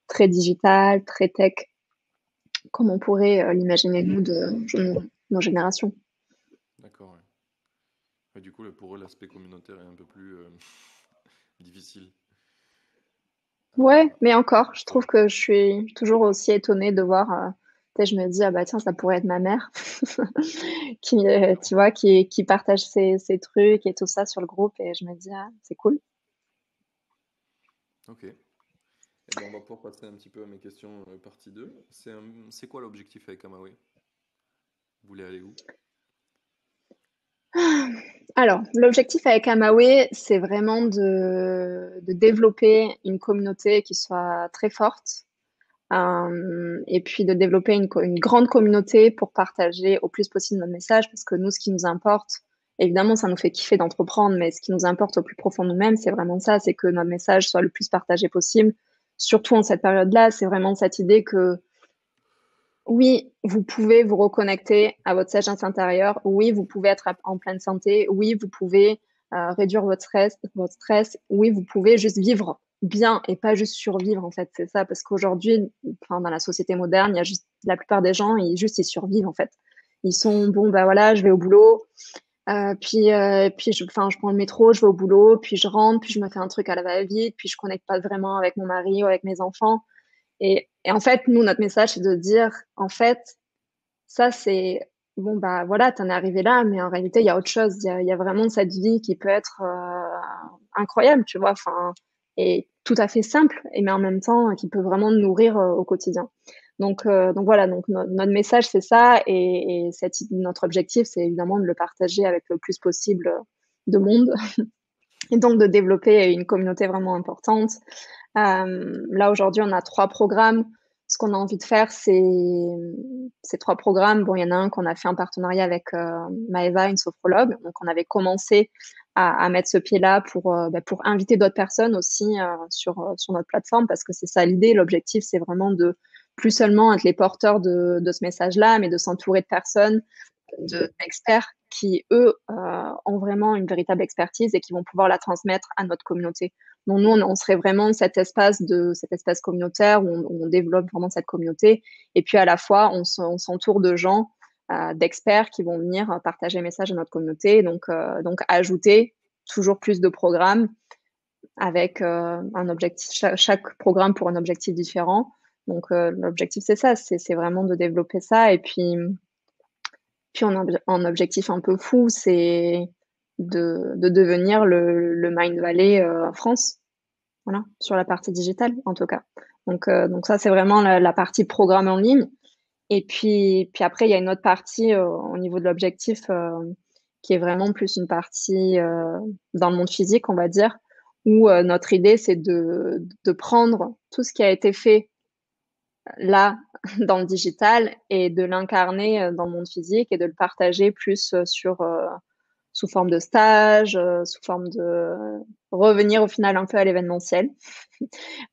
très digital, très tech, comme on pourrait l'imaginer nous de nos générations. d'accord. Ouais. Ouais, du coup, pour eux, l'aspect communautaire est un peu plus difficile. Ouais, mais encore, je trouve que je suis toujours aussi étonnée de voir. Tu sais, je me dis, ah bah tiens, ça pourrait être ma mère, qui, tu vois, qui partage ses trucs et tout ça sur le groupe, et je me dis, ah, c'est cool. Ok. Et ben on va pouvoir passer un petit peu à mes questions partie 2. C'est quoi l'objectif avec Amawe? Vous voulez aller où? Alors, l'objectif avec Amawe, c'est vraiment de développer une communauté qui soit très forte, et puis de développer une grande communauté pour partager au plus possible notre message, parce que nous, ce qui nous importe, évidemment, ça nous fait kiffer d'entreprendre, mais ce qui nous importe au plus profond de nous-mêmes, c'est vraiment ça, c'est que notre message soit le plus partagé possible, surtout en cette période-là. C'est vraiment cette idée que oui, vous pouvez vous reconnecter à votre sagesse intérieure. Oui, vous pouvez être en pleine santé. Oui, vous pouvez réduire votre stress, votre stress. Oui, vous pouvez juste vivre bien et pas juste survivre, en fait. C'est ça, parce qu'aujourd'hui, enfin, dans la société moderne, il y a juste la plupart des gens, ils survivent, en fait. Ils sont, bon, bah voilà, je vais au boulot, puis enfin, je prends le métro, je vais au boulot, puis je rentre, puis je me fais un truc à la va-vite, puis je connecte pas vraiment avec mon mari ou avec mes enfants. Et en fait, nous, notre message, c'est de dire, en fait, ça, c'est, bon, bah voilà, t'en es arrivé là, mais en réalité, il y a autre chose. Il y a vraiment cette vie qui peut être incroyable, tu vois, enfin, et tout à fait simple, et mais en même temps, qui peut vraiment nous nourrir au quotidien. Donc voilà, donc notre message, c'est ça, et notre objectif, c'est évidemment de le partager avec le plus possible de monde, et donc de développer une communauté vraiment importante. Là, aujourd'hui, on a 3 programmes. Ce qu'on a envie de faire, c'est ces 3 programmes. Bon, il y en a un qu'on a fait en partenariat avec Maëva, une sophrologue. Donc, on avait commencé à mettre ce pied-là pour inviter d'autres personnes aussi sur notre plateforme, parce que c'est ça l'idée. L'objectif, c'est vraiment de plus seulement être les porteurs de ce message-là, mais de s'entourer de personnes, d'experts qui, eux, ont vraiment une véritable expertise et qui vont pouvoir la transmettre à notre communauté. Donc nous, on serait vraiment cet espace communautaire où on développe vraiment cette communauté. Et puis à la fois, on s'entoure de gens, d'experts qui vont venir partager le message à notre communauté. Donc ajouter toujours plus de programmes avec un objectif, chaque programme pour un objectif différent. Donc l'objectif, c'est ça, c'est vraiment de développer ça. Et puis en objectif un peu fou, c'est de devenir le Mind Valley France. Voilà, sur la partie digitale, en tout cas. Donc ça, c'est vraiment la partie programme en ligne. Et puis après, il y a une autre partie au niveau de l'objectif qui est vraiment plus une partie dans le monde physique, on va dire, où notre idée, c'est de prendre tout ce qui a été fait là dans le digital et de l'incarner dans le monde physique et de le partager plus sous forme de stage, sous forme de revenir au final un peu à l'événementiel,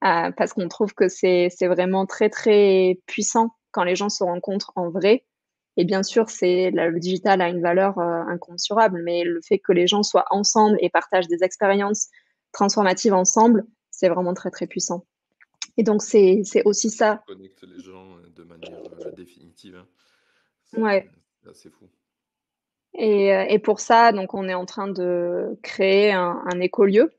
parce qu'on trouve que c'est vraiment très très puissant quand les gens se rencontrent en vrai. Et bien sûr, le digital a une valeur incommensurable, mais le fait que les gens soient ensemble et partagent des expériences transformatives ensemble, c'est vraiment très très puissant. Et donc c'est aussi Ça ça. connecte les gens de manière définitive, hein. Ouais. C'est assez fou. Et pour ça, donc on est en train de créer un écolieu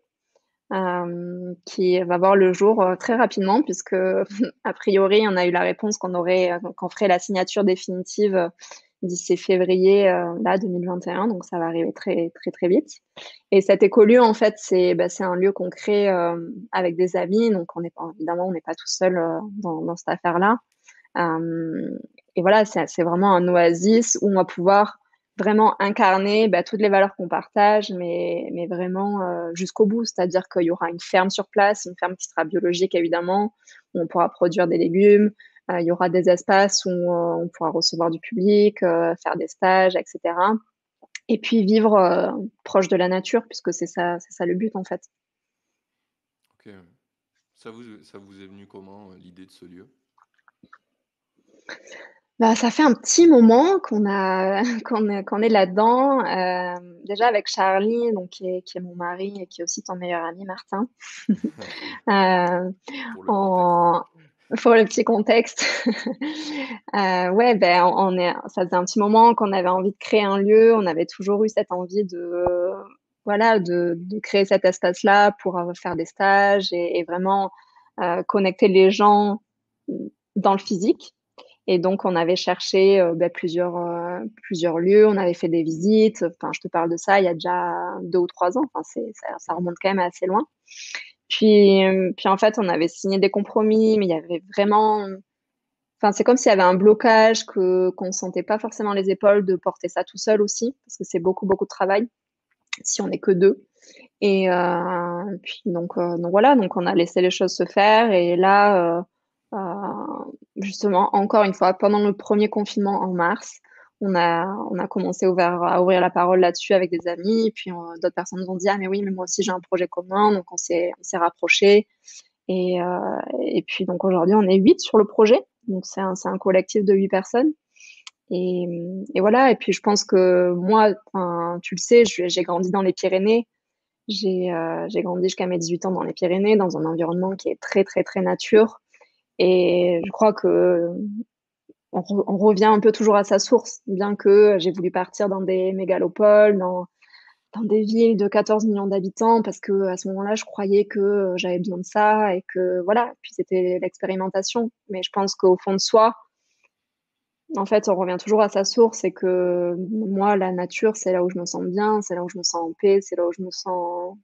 qui va voir le jour très rapidement, puisque a priori, on a eu la réponse qu'on ferait la signature définitive d'ici février là 2021, donc ça va arriver très très très vite. Et cet écolieu, en fait, c'est un lieu qu'on crée avec des amis, donc évidemment on n'est pas tout seul dans cette affaire-là. Euh, et voilà, c'est vraiment un oasis où on va pouvoir vraiment incarner toutes les valeurs qu'on partage, mais vraiment jusqu'au bout. C'est-à-dire qu'il y aura une ferme sur place, une ferme qui sera biologique évidemment, où on pourra produire des légumes. Il y aura des espaces où on pourra recevoir du public, faire des stages, etc. Et puis vivre proche de la nature, puisque c'est ça le but en fait. Ok. Ça vous est venu comment, l'idée de ce lieu? Bah, ça fait un petit moment qu'on est là-dedans. Déjà avec Charlie, donc qui est mon mari et qui est aussi ton meilleur ami, Martin. Euh, Pour le contexte. en, pour le petit contexte. Ouais, ben ça faisait un petit moment qu'on avait envie de créer un lieu. On avait toujours eu cette envie voilà, de créer cet espace-là pour faire des stages et vraiment connecter les gens dans le physique. Et donc, on avait cherché plusieurs lieux, on avait fait des visites. Enfin, je te parle de ça il y a déjà 2 ou 3 ans. Enfin, ça remonte quand même assez loin. Puis en fait, on avait signé des compromis, mais il y avait vraiment, enfin, c'est comme s'il y avait un blocage qu'on sentait pas forcément les épaules de porter ça tout seul aussi, parce que c'est beaucoup, beaucoup de travail si on n'est que deux. Et puis donc voilà, donc on a laissé les choses se faire. Et là, justement, encore une fois, pendant le premier confinement en mars, on a commencé à ouvrir la parole là-dessus avec des amis. Et puis d'autres personnes nous ont dit, ah mais oui, mais moi aussi j'ai un projet commun, donc on s'est rapprochés. Et puis donc aujourd'hui, on est 8 sur le projet, donc c'est un collectif de 8 personnes. Et, et voilà. Et puis je pense que moi, enfin, tu le sais, j'ai grandi dans les Pyrénées. J'ai grandi jusqu'à mes 18 ans dans les Pyrénées, dans un environnement qui est très, très, très nature. Et je crois que on revient un peu toujours à sa source, bien que j'ai voulu partir dans des mégalopoles, dans des villes de 14 millions d'habitants, parce que à ce moment-là, je croyais que j'avais besoin de ça et que voilà. Puis c'était l'expérimentation. Mais je pense qu'au fond de soi, en fait, on revient toujours à sa source et que moi, la nature, c'est là où je me sens bien, c'est là où je me sens en paix, c'est là où je me sens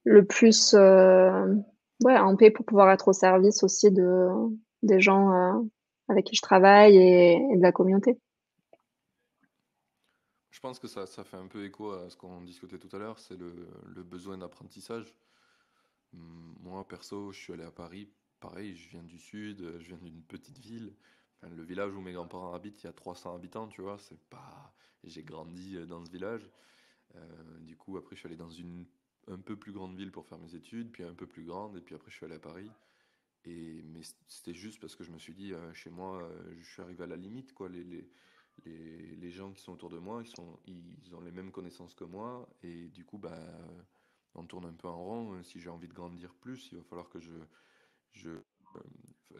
le plus ouais, en paix pour pouvoir être au service aussi des gens avec qui je travaille et de la communauté. Je pense que ça fait un peu écho à ce qu'on discutait tout à l'heure, c'est le besoin d'apprentissage. Moi, perso, je suis allé à Paris, pareil, je viens du sud, je viens d'une petite ville. Enfin, le village où mes grands-parents habitent, il y a 300 habitants, tu vois, c'est pas... J'ai grandi dans ce village. Du coup, après, je suis allé dans une un peu plus grande ville pour faire mes études, puis un peu plus grande, et puis après, je suis allé à Paris. Mais c'était juste parce que je me suis dit, chez moi, je suis arrivé à la limite, quoi. Les gens qui sont autour de moi, ils ont les mêmes connaissances que moi, et du coup, bah, on tourne un peu en rond. Si j'ai envie de grandir plus, il va falloir que je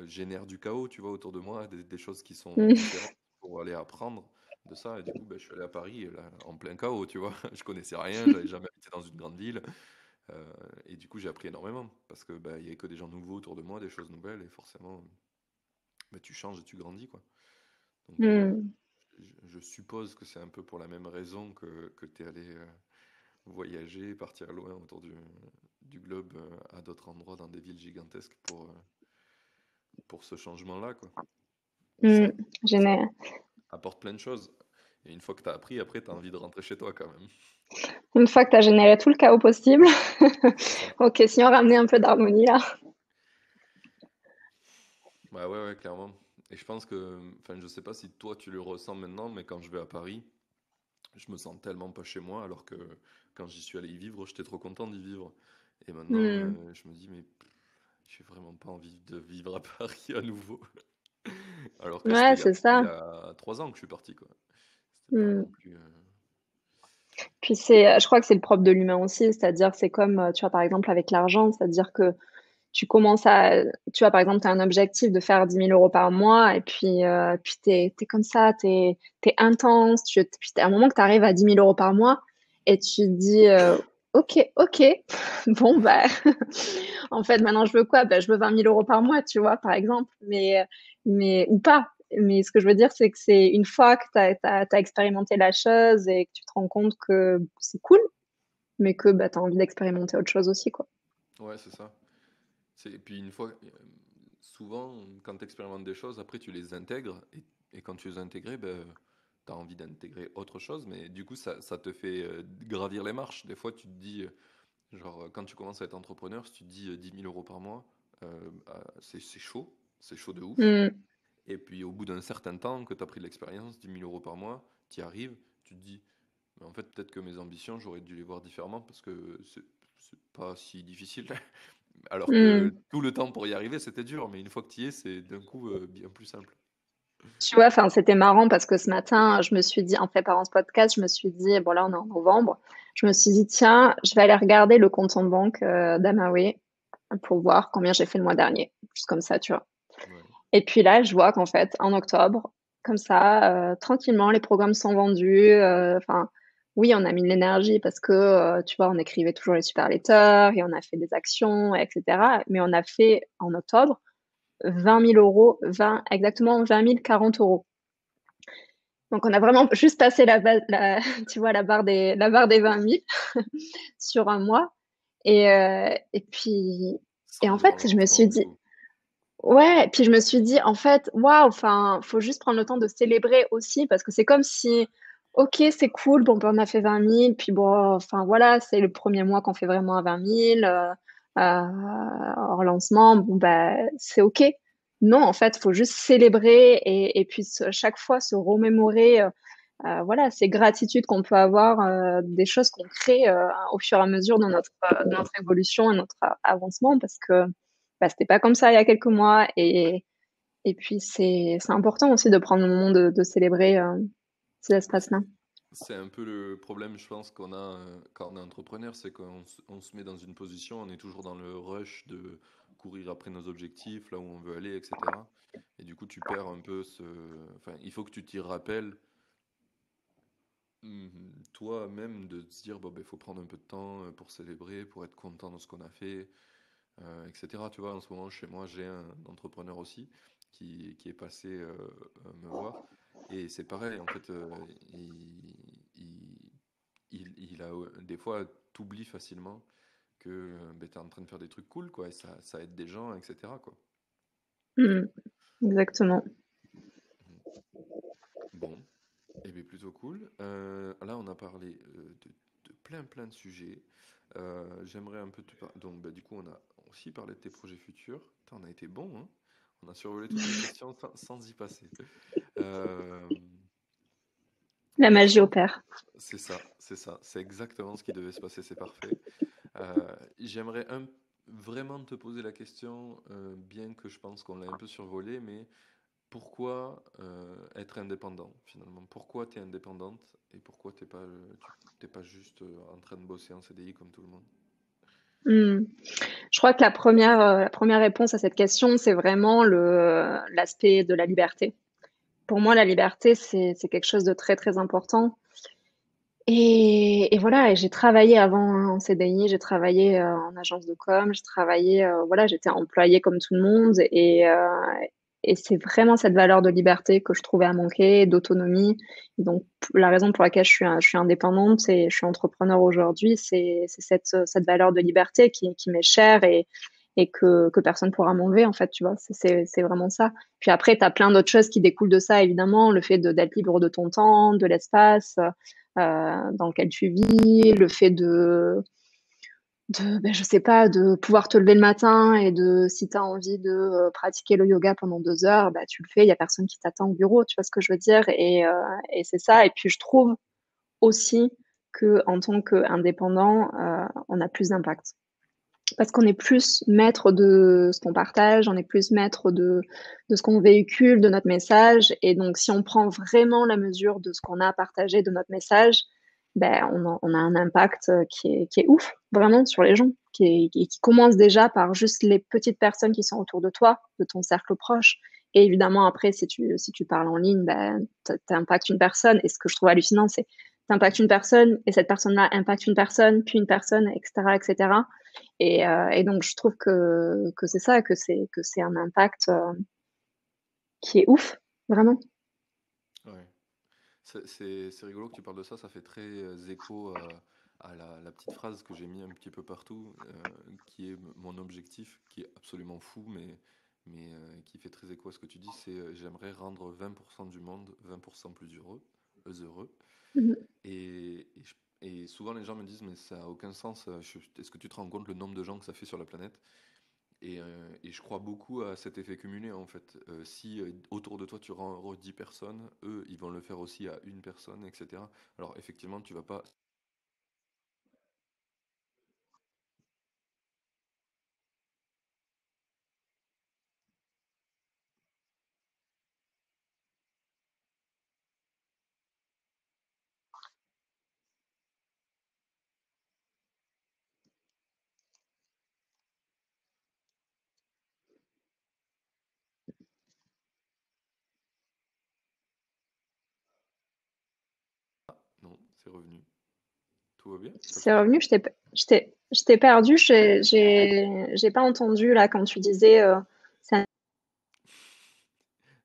génère du chaos, tu vois, autour de moi, des choses qui sont différentes pour aller apprendre de ça. Et du coup, bah, je suis allé à Paris, et là, en plein chaos, tu vois. Je connaissais rien, j'avais jamais habité dans une grande ville. Et du coup, j'ai appris énormément parce que bah, il y avait que des gens nouveaux autour de moi, des choses nouvelles, et forcément, bah, tu changes et tu grandis, quoi. Donc, Mm. je suppose que c'est un peu pour la même raison que tu es allé voyager, partir loin autour du globe, à d'autres endroits, dans des villes gigantesques, pour ce changement-là, quoi. Mm. Ça, ça Génial. apporte plein de choses. Et une fois que tu as appris, après, tu as envie de rentrer chez toi, quand même. Une fois que tu as généré tout le chaos possible, C'est ça. ok, si on ramenait un peu d'harmonie là. Bah ouais, ouais, clairement. Et je pense que, enfin, je sais pas si toi tu le ressens maintenant, mais quand je vais à Paris, je me sens tellement pas chez moi, alors que quand j'y suis allé y vivre, j'étais trop content d'y vivre. Et maintenant, Mm. je me dis, mais j'ai vraiment pas envie de vivre à Paris à nouveau. Alors que c'était Ouais, c'est il y ça. a 3 ans que je suis parti, quoi. C'était pas Mm. non plus. Puis je crois que c'est le propre de l'humain aussi, c'est-à-dire c'est comme, tu vois, par exemple avec l'argent, c'est-à-dire que tu commences tu vois, par exemple, tu as un objectif de faire 10 000 € par mois, et puis t'es comme ça, t'es intense, puis à un moment que tu arrives à 10 000 € par mois, et tu te dis, ok, ok, bon, bah, en fait, maintenant je veux quoi? Bah, je veux 20 000 € par mois, tu vois, par exemple, ou pas. Mais ce que je veux dire, c'est que c'est une fois que t'as expérimenté la chose et que tu te rends compte que c'est cool, mais que bah, tu as envie d'expérimenter autre chose aussi, quoi. Ouais, c'est ça. Et puis une fois, souvent, quand tu expérimentes des choses, après tu les intègres, et quand tu les as intégrées, ben, tu as envie d'intégrer autre chose, mais du coup, ça te fait gravir les marches. Des fois, tu te dis, genre, quand tu commences à être entrepreneur, si tu te dis 10 000 € par mois, c'est chaud de ouf. Mm, Et puis au bout d'un certain temps que tu as pris de l'expérience, 10 000 € par mois, tu y arrives, tu te dis, mais en fait, peut-être que mes ambitions, j'aurais dû les voir différemment parce que c'est pas si difficile. Alors que mm. tout le temps pour y arriver, c'était dur, mais une fois que tu y es, c'est d'un coup bien plus simple. Tu vois, enfin, c'était marrant parce que ce matin, je me suis dit, en préparant ce podcast, je me suis dit, bon là, on est en novembre, je me suis dit, tiens, je vais aller regarder le compte en banque d'Amaway pour voir combien j'ai fait le mois dernier. Juste comme ça, tu vois. Ouais. Et puis là, je vois qu'en fait, en octobre, comme ça, tranquillement, les programmes sont vendus. Enfin, oui, on a mis de l'énergie parce que, tu vois, on écrivait toujours les super letters et on a fait des actions, etc. Mais on a fait en octobre 20 000 euros, 20, exactement 20 040 euros. Donc, on a vraiment juste passé tu vois, la barre des 20 000 sur un mois. Et puis, et Sans en devoir fait, le je me reprendre suis du dit, coup. ouais, puis je me suis dit, en fait, waouh, enfin, faut juste prendre le temps de célébrer aussi, parce que c'est comme si, ok, c'est cool, bon, ben, on a fait 20 000, puis bon, enfin, voilà, c'est le premier mois qu'on fait vraiment à 20 000, hors lancement, bon, bah, c'est ok. Non, en fait, faut juste célébrer et puis chaque fois se remémorer, voilà, ces gratitudes qu'on peut avoir, des choses qu'on crée, au fur et à mesure de notre évolution et notre avancement, parce que, bah, c'était pas comme ça il y a quelques mois et puis c'est important aussi de prendre le moment de célébrer ces espaces-là. C'est un peu le problème, je pense, qu'on a quand on est entrepreneur, c'est qu'on se met dans une position, on est toujours dans le rush de courir après nos objectifs, là où on veut aller, etc. Et du coup, tu perds un peu ce... Enfin, il faut que tu t'y rappelles toi-même de te dire, bon, ben, il faut prendre un peu de temps pour célébrer, pour être content de ce qu'on a fait, etc. Tu vois, en ce moment, chez moi, j'ai un entrepreneur aussi qui est passé me voir. Et c'est pareil, en fait, il, il a des fois, t'oublies facilement que ben, tu es en train de faire des trucs cool, quoi, et ça aide des gens, etc., quoi. Mm, exactement. Bon, et bien plutôt cool. Là, on a parlé de plein de sujets. J'aimerais un peu te parler. Donc, bah, du coup, on a aussi parlé de tes projets futurs. Putain, on a été bon, hein? On a survolé toutes les questions sans y passer. Euh, La Par magie contre, opère. c'est ça, c'est ça. C'est exactement ce qui devait se passer, c'est parfait. J'aimerais vraiment te poser la question, bien que je pense qu'on l'a un peu survolé, mais pourquoi être indépendant finalement? Pourquoi tu es indépendante et pourquoi t'es pas juste en train de bosser en CDI comme tout le monde? Mm. Je crois que la première réponse à cette question, c'est vraiment l'aspect de la liberté. Pour moi, la liberté, c'est quelque chose de très, très important. Et voilà, et j'ai travaillé avant en CDI, j'ai travaillé en agence de com, j'ai travaillé, voilà, j'étais employée comme tout le monde et c'est vraiment cette valeur de liberté que je trouvais à manquer, d'autonomie. Donc, la raison pour laquelle je suis indépendante et je suis entrepreneur aujourd'hui, c'est cette valeur de liberté qui m'est chère et que personne pourra m'enlever, en fait, tu vois, c'est vraiment ça. Puis après, tu as plein d'autres choses qui découlent de ça, évidemment, le fait d'être libre de ton temps, de l'espace dans lequel tu vis, le fait ben, je sais pas, de pouvoir te lever le matin et si tu as envie de pratiquer le yoga pendant 2 heures, bah, tu le fais, il y a personne qui t'attend au bureau, tu vois ce que je veux dire, et c'est ça. Et puis je trouve aussi que en tant qu'indépendant, on a plus d'impact parce qu'on est plus maître de ce qu'on partage, on est plus maître de ce qu'on véhicule, de notre message. Et donc, si on prend vraiment la mesure de ce qu'on a à partager, de notre message, ben, on a un impact qui est ouf, vraiment, sur les gens, qui commence déjà par juste les petites personnes qui sont autour de toi, de ton cercle proche. Et évidemment, après, si tu parles en ligne, ben, t'impactes une personne. Et ce que je trouve hallucinant, c'est t'impactes une personne, et cette personne-là impacte une personne, puis une personne, etc., etc. Et donc, je trouve que c'est ça, que c'est un impact qui est ouf, vraiment. Ouais. C'est rigolo que tu parles de ça, ça fait très écho à la petite phrase que j'ai mis un petit peu partout, qui est mon objectif, qui est absolument fou, mais qui fait très écho à ce que tu dis, c'est j'aimerais rendre 20% du monde 20% plus heureux, heureux. Mhm. Et souvent les gens me disent, mais ça n'a aucun sens, est-ce que tu te rends compte le nombre de gens que ça fait sur la planète? Et je crois beaucoup à cet effet cumulé en fait. Si autour de toi tu rends heureux 10 personnes, eux ils vont le faire aussi à une personne, etc. Alors effectivement tu vas pas... Non, c'est revenu. Tout va bien? Pas de C'est soucis? revenu, je t'ai perdu, j'ai pas entendu là quand tu disais ça.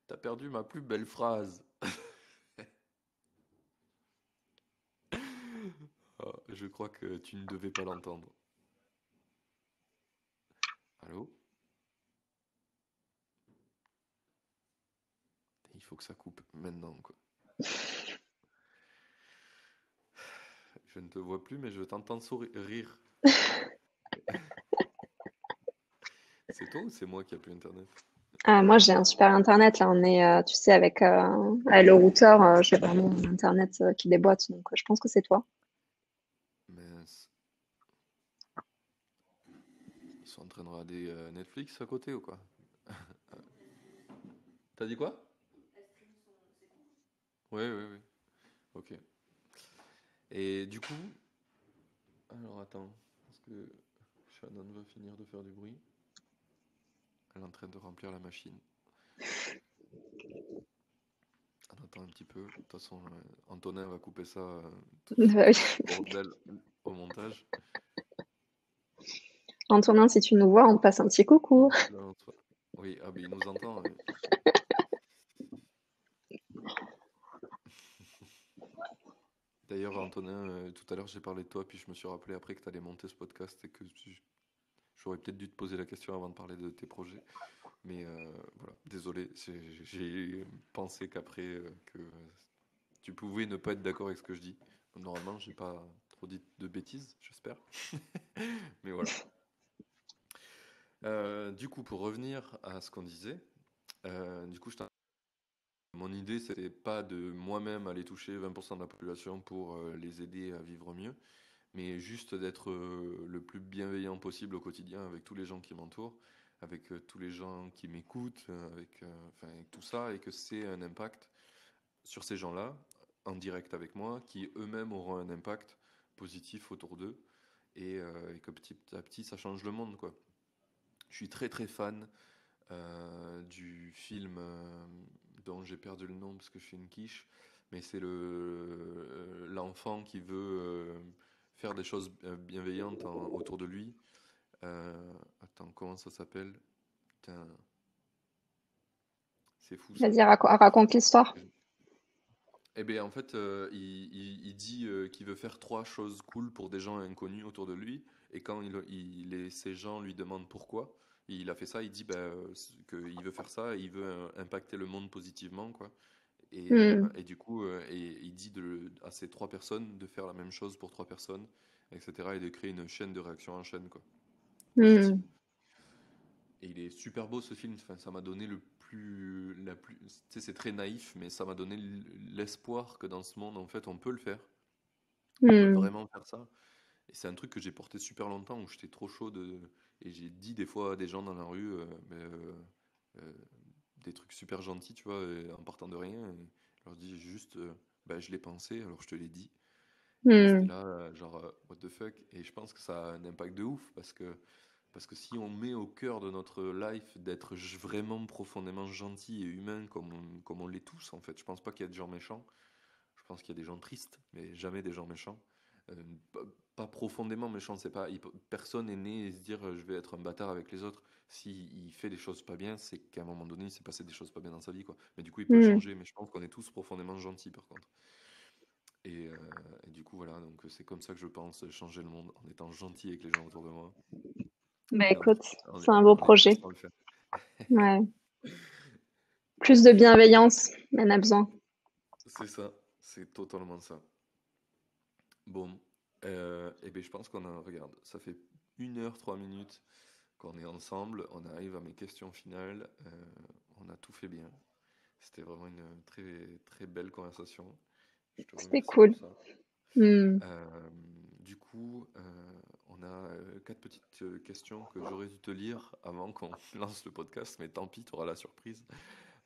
T'as perdu ma plus belle phrase. Ah, je crois que tu ne devais pas l'entendre. Allô? Il faut que ça coupe maintenant, quoi. Je ne te vois plus, mais je t'entends rire. C'est toi ou c'est moi qui a plus internet? Ah, moi j'ai un super internet là, on est, tu sais, avec le routeur, j'ai vraiment un internet qui déboîte, donc je pense que c'est toi. Mince. Ils sont en train de regarder Netflix à côté ou quoi? T'as dit quoi? Oui, oui, oui. Ok. Et du coup, alors attends, parce que Shannon va finir de faire du bruit. Elle est en train de remplir la machine. On attend un petit peu. De toute façon, Antonin va couper ça, Bah tout ce oui. bordel au montage. Antonin, si tu nous vois, on te passe un petit coucou. Là, oui, ah, ben, il nous entend. D'ailleurs, Antonin, tout à l'heure, j'ai parlé de toi, puis je me suis rappelé après que tu allais monter ce podcast et que j'aurais peut-être dû te poser la question avant de parler de tes projets. Mais voilà, désolé, j'ai pensé qu'après, que tu pouvais ne pas être d'accord avec ce que je dis. Normalement, j'ai pas trop dit de bêtises, j'espère. Mais voilà. Du coup, pour revenir à ce qu'on disait, du coup, mon idée, c'était pas de moi-même aller toucher 20% de la population pour les aider à vivre mieux, mais juste d'être le plus bienveillant possible au quotidien avec tous les gens qui m'entourent, avec tous les gens qui m'écoutent, enfin, avec tout ça, et que c'est un impact sur ces gens-là, en direct avec moi, qui eux-mêmes auront un impact positif autour d'eux, et que petit à petit, ça change le monde, quoi. Je suis très très fan du film dont j'ai perdu le nom parce que je suis une quiche, mais c'est l'enfant qui veut faire des choses bienveillantes autour de lui. Attends, comment ça s'appelle? Putain, c'est fou ça. Vas-y, raconte l'histoire. Eh bien, en fait, il dit qu'il veut faire trois choses cool pour des gens inconnus autour de lui. Et quand ces gens lui demandent pourquoi il a fait ça, il dit qu'il veut faire ça et il veut impacter le monde positivement, quoi. Hmm, Et du coup, il dit à ces trois personnes de faire la même chose pour trois personnes, etc. Et de créer une chaîne de réaction en chaîne, quoi, positive. hmm, Et il est super beau ce film. Enfin, ça m'a donné tu sais, c'est très naïf, mais ça m'a donné l'espoir que dans ce monde, en fait, on peut le faire. On peut hmm, vraiment faire ça. Et c'est un truc que j'ai porté super longtemps où j'étais trop chaud et j'ai dit des fois à des gens dans la rue, euh, des trucs super gentils, tu vois, en partant de rien. Et je leur dis juste, je l'ai pensé, alors je te l'ai dit. Et ils étaient hmm, là, genre, what the fuck? Et je pense que ça a un impact de ouf parce que si on met au cœur de notre life d'être vraiment profondément gentil et humain comme on l'est tous, en fait, je pense pas qu'il y a des gens méchants. Je pense qu'il y a des gens tristes, mais jamais des gens méchants. Euh, pas, pas profondément méchants, c'est pas. Personne est né et se dire je vais être un bâtard avec les autres. S'il fait des choses pas bien, c'est qu'à un moment donné, il s'est passé des choses pas bien dans sa vie, quoi. Mais du coup, il peut hmm. changer. Mais je pense qu'on est tous profondément gentils, par contre. Et, euh, et du coup, voilà. Donc, c'est comme ça que je pense changer le monde en étant gentil avec les gens autour de moi Bah et écoute, en, c'est un beau en les projet. poussant à le faire. Ouais. Plus de bienveillance, on en a besoin. C'est ça. C'est totalement ça. Bon, et bien je pense qu'on a, regarde, ça fait 1 heure 3 minutes qu'on est ensemble, on arrive à mes questions finales, on a tout fait bien. C'était vraiment une très très belle conversation. Je te C'était remercie pour cool. ça. Hmm. Du coup, on a quatre petites questions que j'aurais dû te lire avant qu'on lance le podcast, mais tant pis, tu auras la surprise.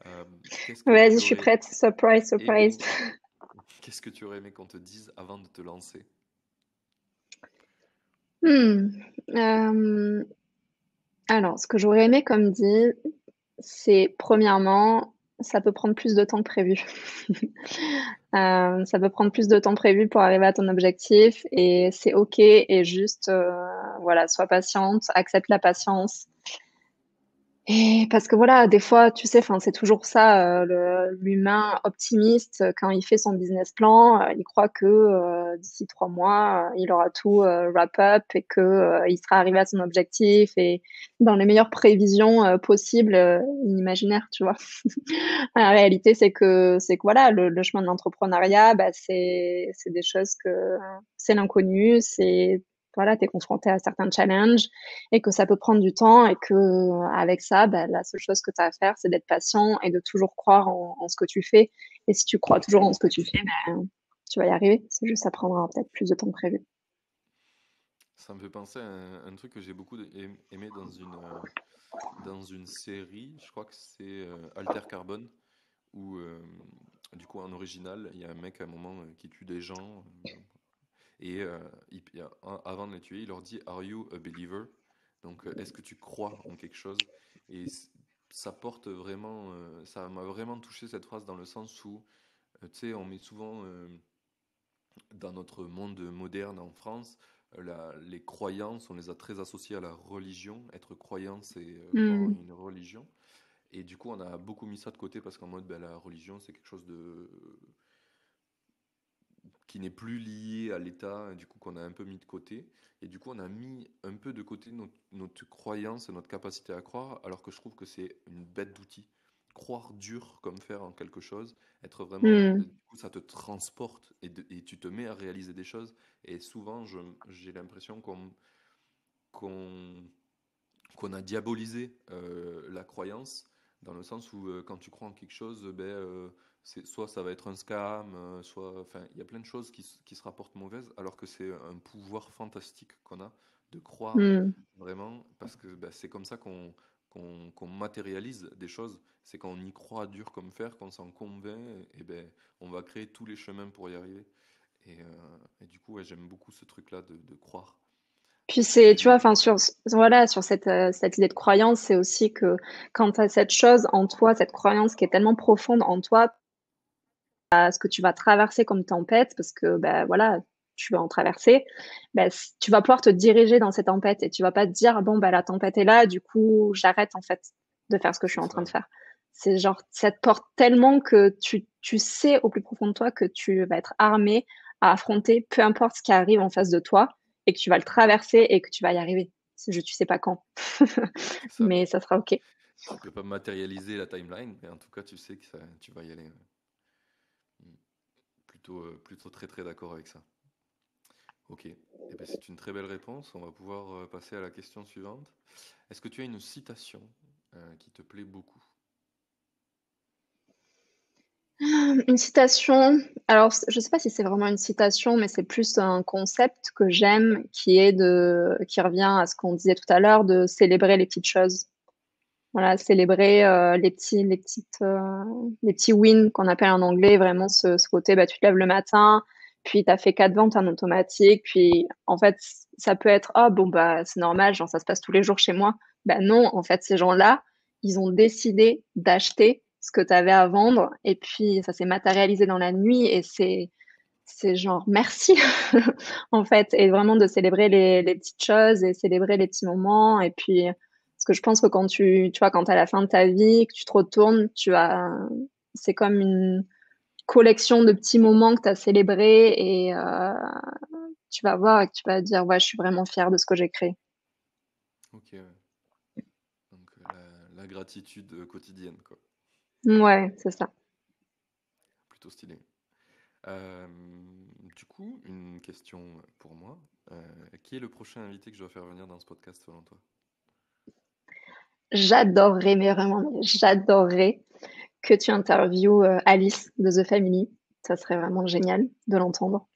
Euh, qu'est-ce que Vas-y, tu je suis aurais prête. Surprise, surprise. aimé, qu'est-ce que tu aurais aimé qu'on te dise avant de te lancer? Hmm. Alors, ce que j'aurais aimé comme dit, c'est premièrement, ça peut prendre plus de temps que prévu. Ça peut prendre plus de temps prévu pour arriver à ton objectif et c'est OK et juste, voilà, sois patiente, accepte la patience. Et parce que voilà, des fois, tu sais, enfin, c'est toujours ça, l'humain optimiste, quand il fait son business plan, il croit que d'ici 3 mois, il aura tout wrap up et que il sera arrivé à son objectif et dans les meilleures prévisions possibles, imaginaires, tu vois. La réalité, c'est que voilà, le chemin de l'entrepreneuriat, bah, c'est des choses que c'est l'inconnu, c'est voilà, t'es confronté à certains challenges et que ça peut prendre du temps et que avec ça, bah, la seule chose que tu as à faire, c'est d'être patient et de toujours croire en ce que tu fais. Et si tu crois toujours en ce que tu fais, ben, tu vas y arriver. C'est juste, ça prendra peut-être plus de temps que prévu. Ça me fait penser à un truc que j'ai beaucoup aimé dans une série, je crois que c'est Alter Carbone, où du coup en original, il y a un mec à un moment qui tue des gens et avant de les tuer, il leur dit Are you a believer? Donc est-ce que tu crois en quelque chose? Et ça porte vraiment, ça m'a vraiment touché cette phrase dans le sens où, tu sais, on met souvent dans notre monde moderne en France, les croyances, on les a très associées à la religion. Être croyant, c'est croire en Hmm. une religion. Et du coup, on a beaucoup mis ça de côté parce qu'en mode, ben, la religion, c'est quelque chose qui n'est plus lié à l'État, et du coup, qu'on a un peu mis de côté. Et du coup, on a mis un peu de côté notre croyance et notre capacité à croire, alors que je trouve que c'est une bête d'outil. Croire dur comme faire en quelque chose, être vraiment, Hmm. du coup, ça te transporte et tu te mets à réaliser des choses. Et souvent, j'ai l'impression qu'on qu'on a diabolisé la croyance, dans le sens où quand tu crois en quelque chose, ben, soit ça va être un scam, soit, enfin, il y a plein de choses qui se rapportent mauvaises, alors que c'est un pouvoir fantastique qu'on a de croire Hmm. vraiment, parce que ben, c'est comme ça qu'on matérialise des choses. C'est quand on y croit dur comme fer, qu'on s'en convainc, et ben, on va créer tous les chemins pour y arriver. Et du coup, ouais, j'aime beaucoup ce truc-là de croire. Puis Et c'est, tu vois, enfin voilà, sur cette idée de croyance, c'est aussi que quand tu as cette chose en toi, cette croyance qui est tellement profonde en toi, à ce que tu vas traverser comme tempête, parce que ben voilà, tu vas en traverser, ben, tu vas pouvoir te diriger dans cette tempête et tu vas pas te dire bon ben la tempête est là, du coup j'arrête en fait de faire ce que je suis c'est en train de ça. faire. C'est genre ça te porte tellement que tu sais au plus profond de toi que tu vas être armé à affronter peu importe ce qui arrive en face de toi et que tu vas le traverser et que tu vas y arriver. Tu sais pas quand, C'est ça. mais ça sera ok. Tu peux pas matérialiser la timeline, mais en tout cas, tu sais que tu vas y aller. Mm. Plutôt très très d'accord avec ça. Ok. Eh ben, c'est une très belle réponse. On va pouvoir passer à la question suivante. Est-ce que tu as une citation qui te plaît beaucoup? Une citation, alors je sais pas si c'est vraiment une citation, mais c'est plus un concept que j'aime qui revient à ce qu'on disait tout à l'heure, de célébrer les petites choses. Voilà, célébrer les petits wins qu'on appelle en anglais, vraiment ce côté, bah, tu te lèves le matin, puis tu as fait 4 ventes en automatique, puis en fait, ça peut être, oh bon, bah, c'est normal, genre ça se passe tous les jours chez moi. Bah non, en fait, ces gens-là, ils ont décidé d'acheter ce que tu avais à vendre, et puis ça s'est matérialisé dans la nuit, et c'est genre merci, en fait, et vraiment de célébrer les petites choses et célébrer les petits moments, et puis parce que je pense que quand tu vois, quand t'es à la fin de ta vie, que tu te retournes, c'est comme une collection de petits moments que tu as célébrés et tu vas voir et que tu vas dire, ouais, je suis vraiment fière de ce que j'ai créé. Ok, ouais. Donc la gratitude quotidienne, quoi. Ouais, c'est ça. Plutôt stylé. Euh, du coup, une question pour moi. Qui est le prochain invité que je dois faire venir dans ce podcast selon toi? J'adorerais, mais vraiment, j'adorerais que tu interviewes Alice de The Family. Ça serait vraiment génial de l'entendre.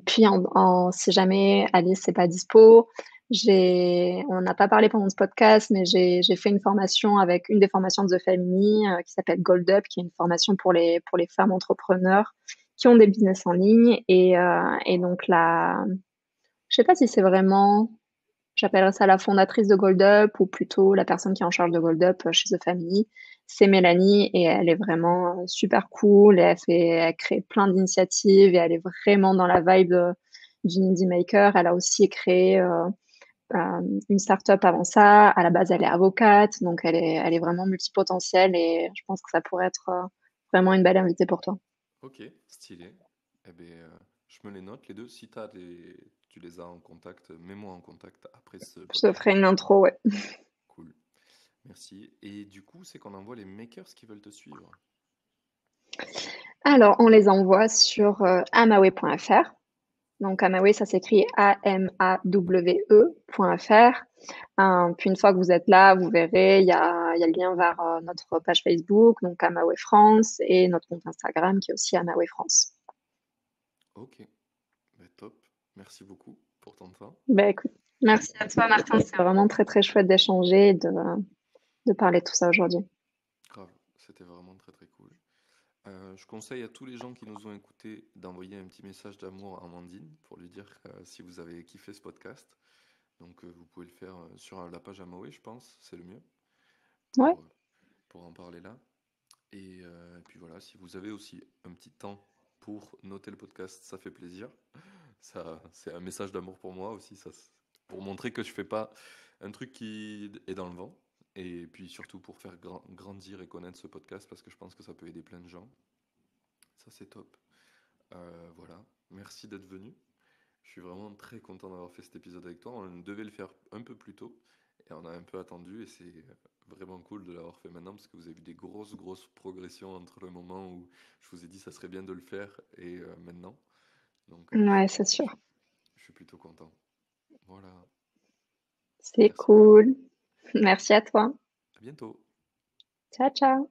Puis si jamais Alice n'est pas dispo, on n'a pas parlé pendant ce podcast, mais j'ai fait une formation avec une des formations de The Family qui s'appelle Gold Up, qui est une formation pour les femmes entrepreneurs qui ont des business en ligne. Et donc là, je sais pas si c'est vraiment, j'appellerais ça la fondatrice de Gold Up ou plutôt la personne qui est en charge de Gold Up chez The Family. C'est Mélanie et elle est vraiment super cool et elle crée plein d'initiatives et elle est vraiment dans la vibe d'une indie maker. Elle a aussi créé une start-up avant ça. À la base, elle est avocate, donc elle est vraiment multipotentielle et je pense que ça pourrait être vraiment une belle invitée pour toi. Ok, stylé. Eh bien, je me les note les deux. Si tu les as en contact, mets-moi en contact après ce Je te podcast. ferai une intro, ouais. Cool. Merci. Et du coup, c'est qu'on envoie les makers qui veulent te suivre. Alors, on les envoie sur amawe.fr. Donc, Amawe, ça s'écrit AMAWE.fr. Puis, une fois que vous êtes là, vous verrez, il y a le lien vers notre page Facebook, donc Amawe France, et notre compte Instagram qui est aussi Amawe France. Ok, ben, top. Merci beaucoup pour ton temps. Ben, écoute, merci à toi, Martin. C'est vraiment très, très chouette d'échanger et de parler de tout ça aujourd'hui. Grave, c'était vraiment très très cool. Je conseille à tous les gens qui nous ont écoutés d'envoyer un petit message d'amour à Amandine pour lui dire si vous avez kiffé ce podcast. Donc vous pouvez le faire sur la page Amawe, je pense, c'est le mieux Ouais, pour, pour en parler là. Et puis voilà, si vous avez aussi un petit temps pour noter le podcast, ça fait plaisir. Ça, c'est un message d'amour pour moi aussi, pour montrer que je fais pas un truc qui est dans le vent. Et puis surtout pour faire grandir et connaître ce podcast parce que je pense que ça peut aider plein de gens. Ça, c'est top. Voilà, merci d'être venu. Je suis vraiment très content d'avoir fait cet épisode avec toi. On devait le faire un peu plus tôt et on a un peu attendu et c'est vraiment cool de l'avoir fait maintenant parce que vous avez vu des grosses progressions entre le moment où je vous ai dit ça serait bien de le faire et maintenant. Donc ouais, c'est sûr. je suis plutôt content. Voilà, C'est merci beaucoup. cool. Merci à toi. À bientôt. Ciao, ciao.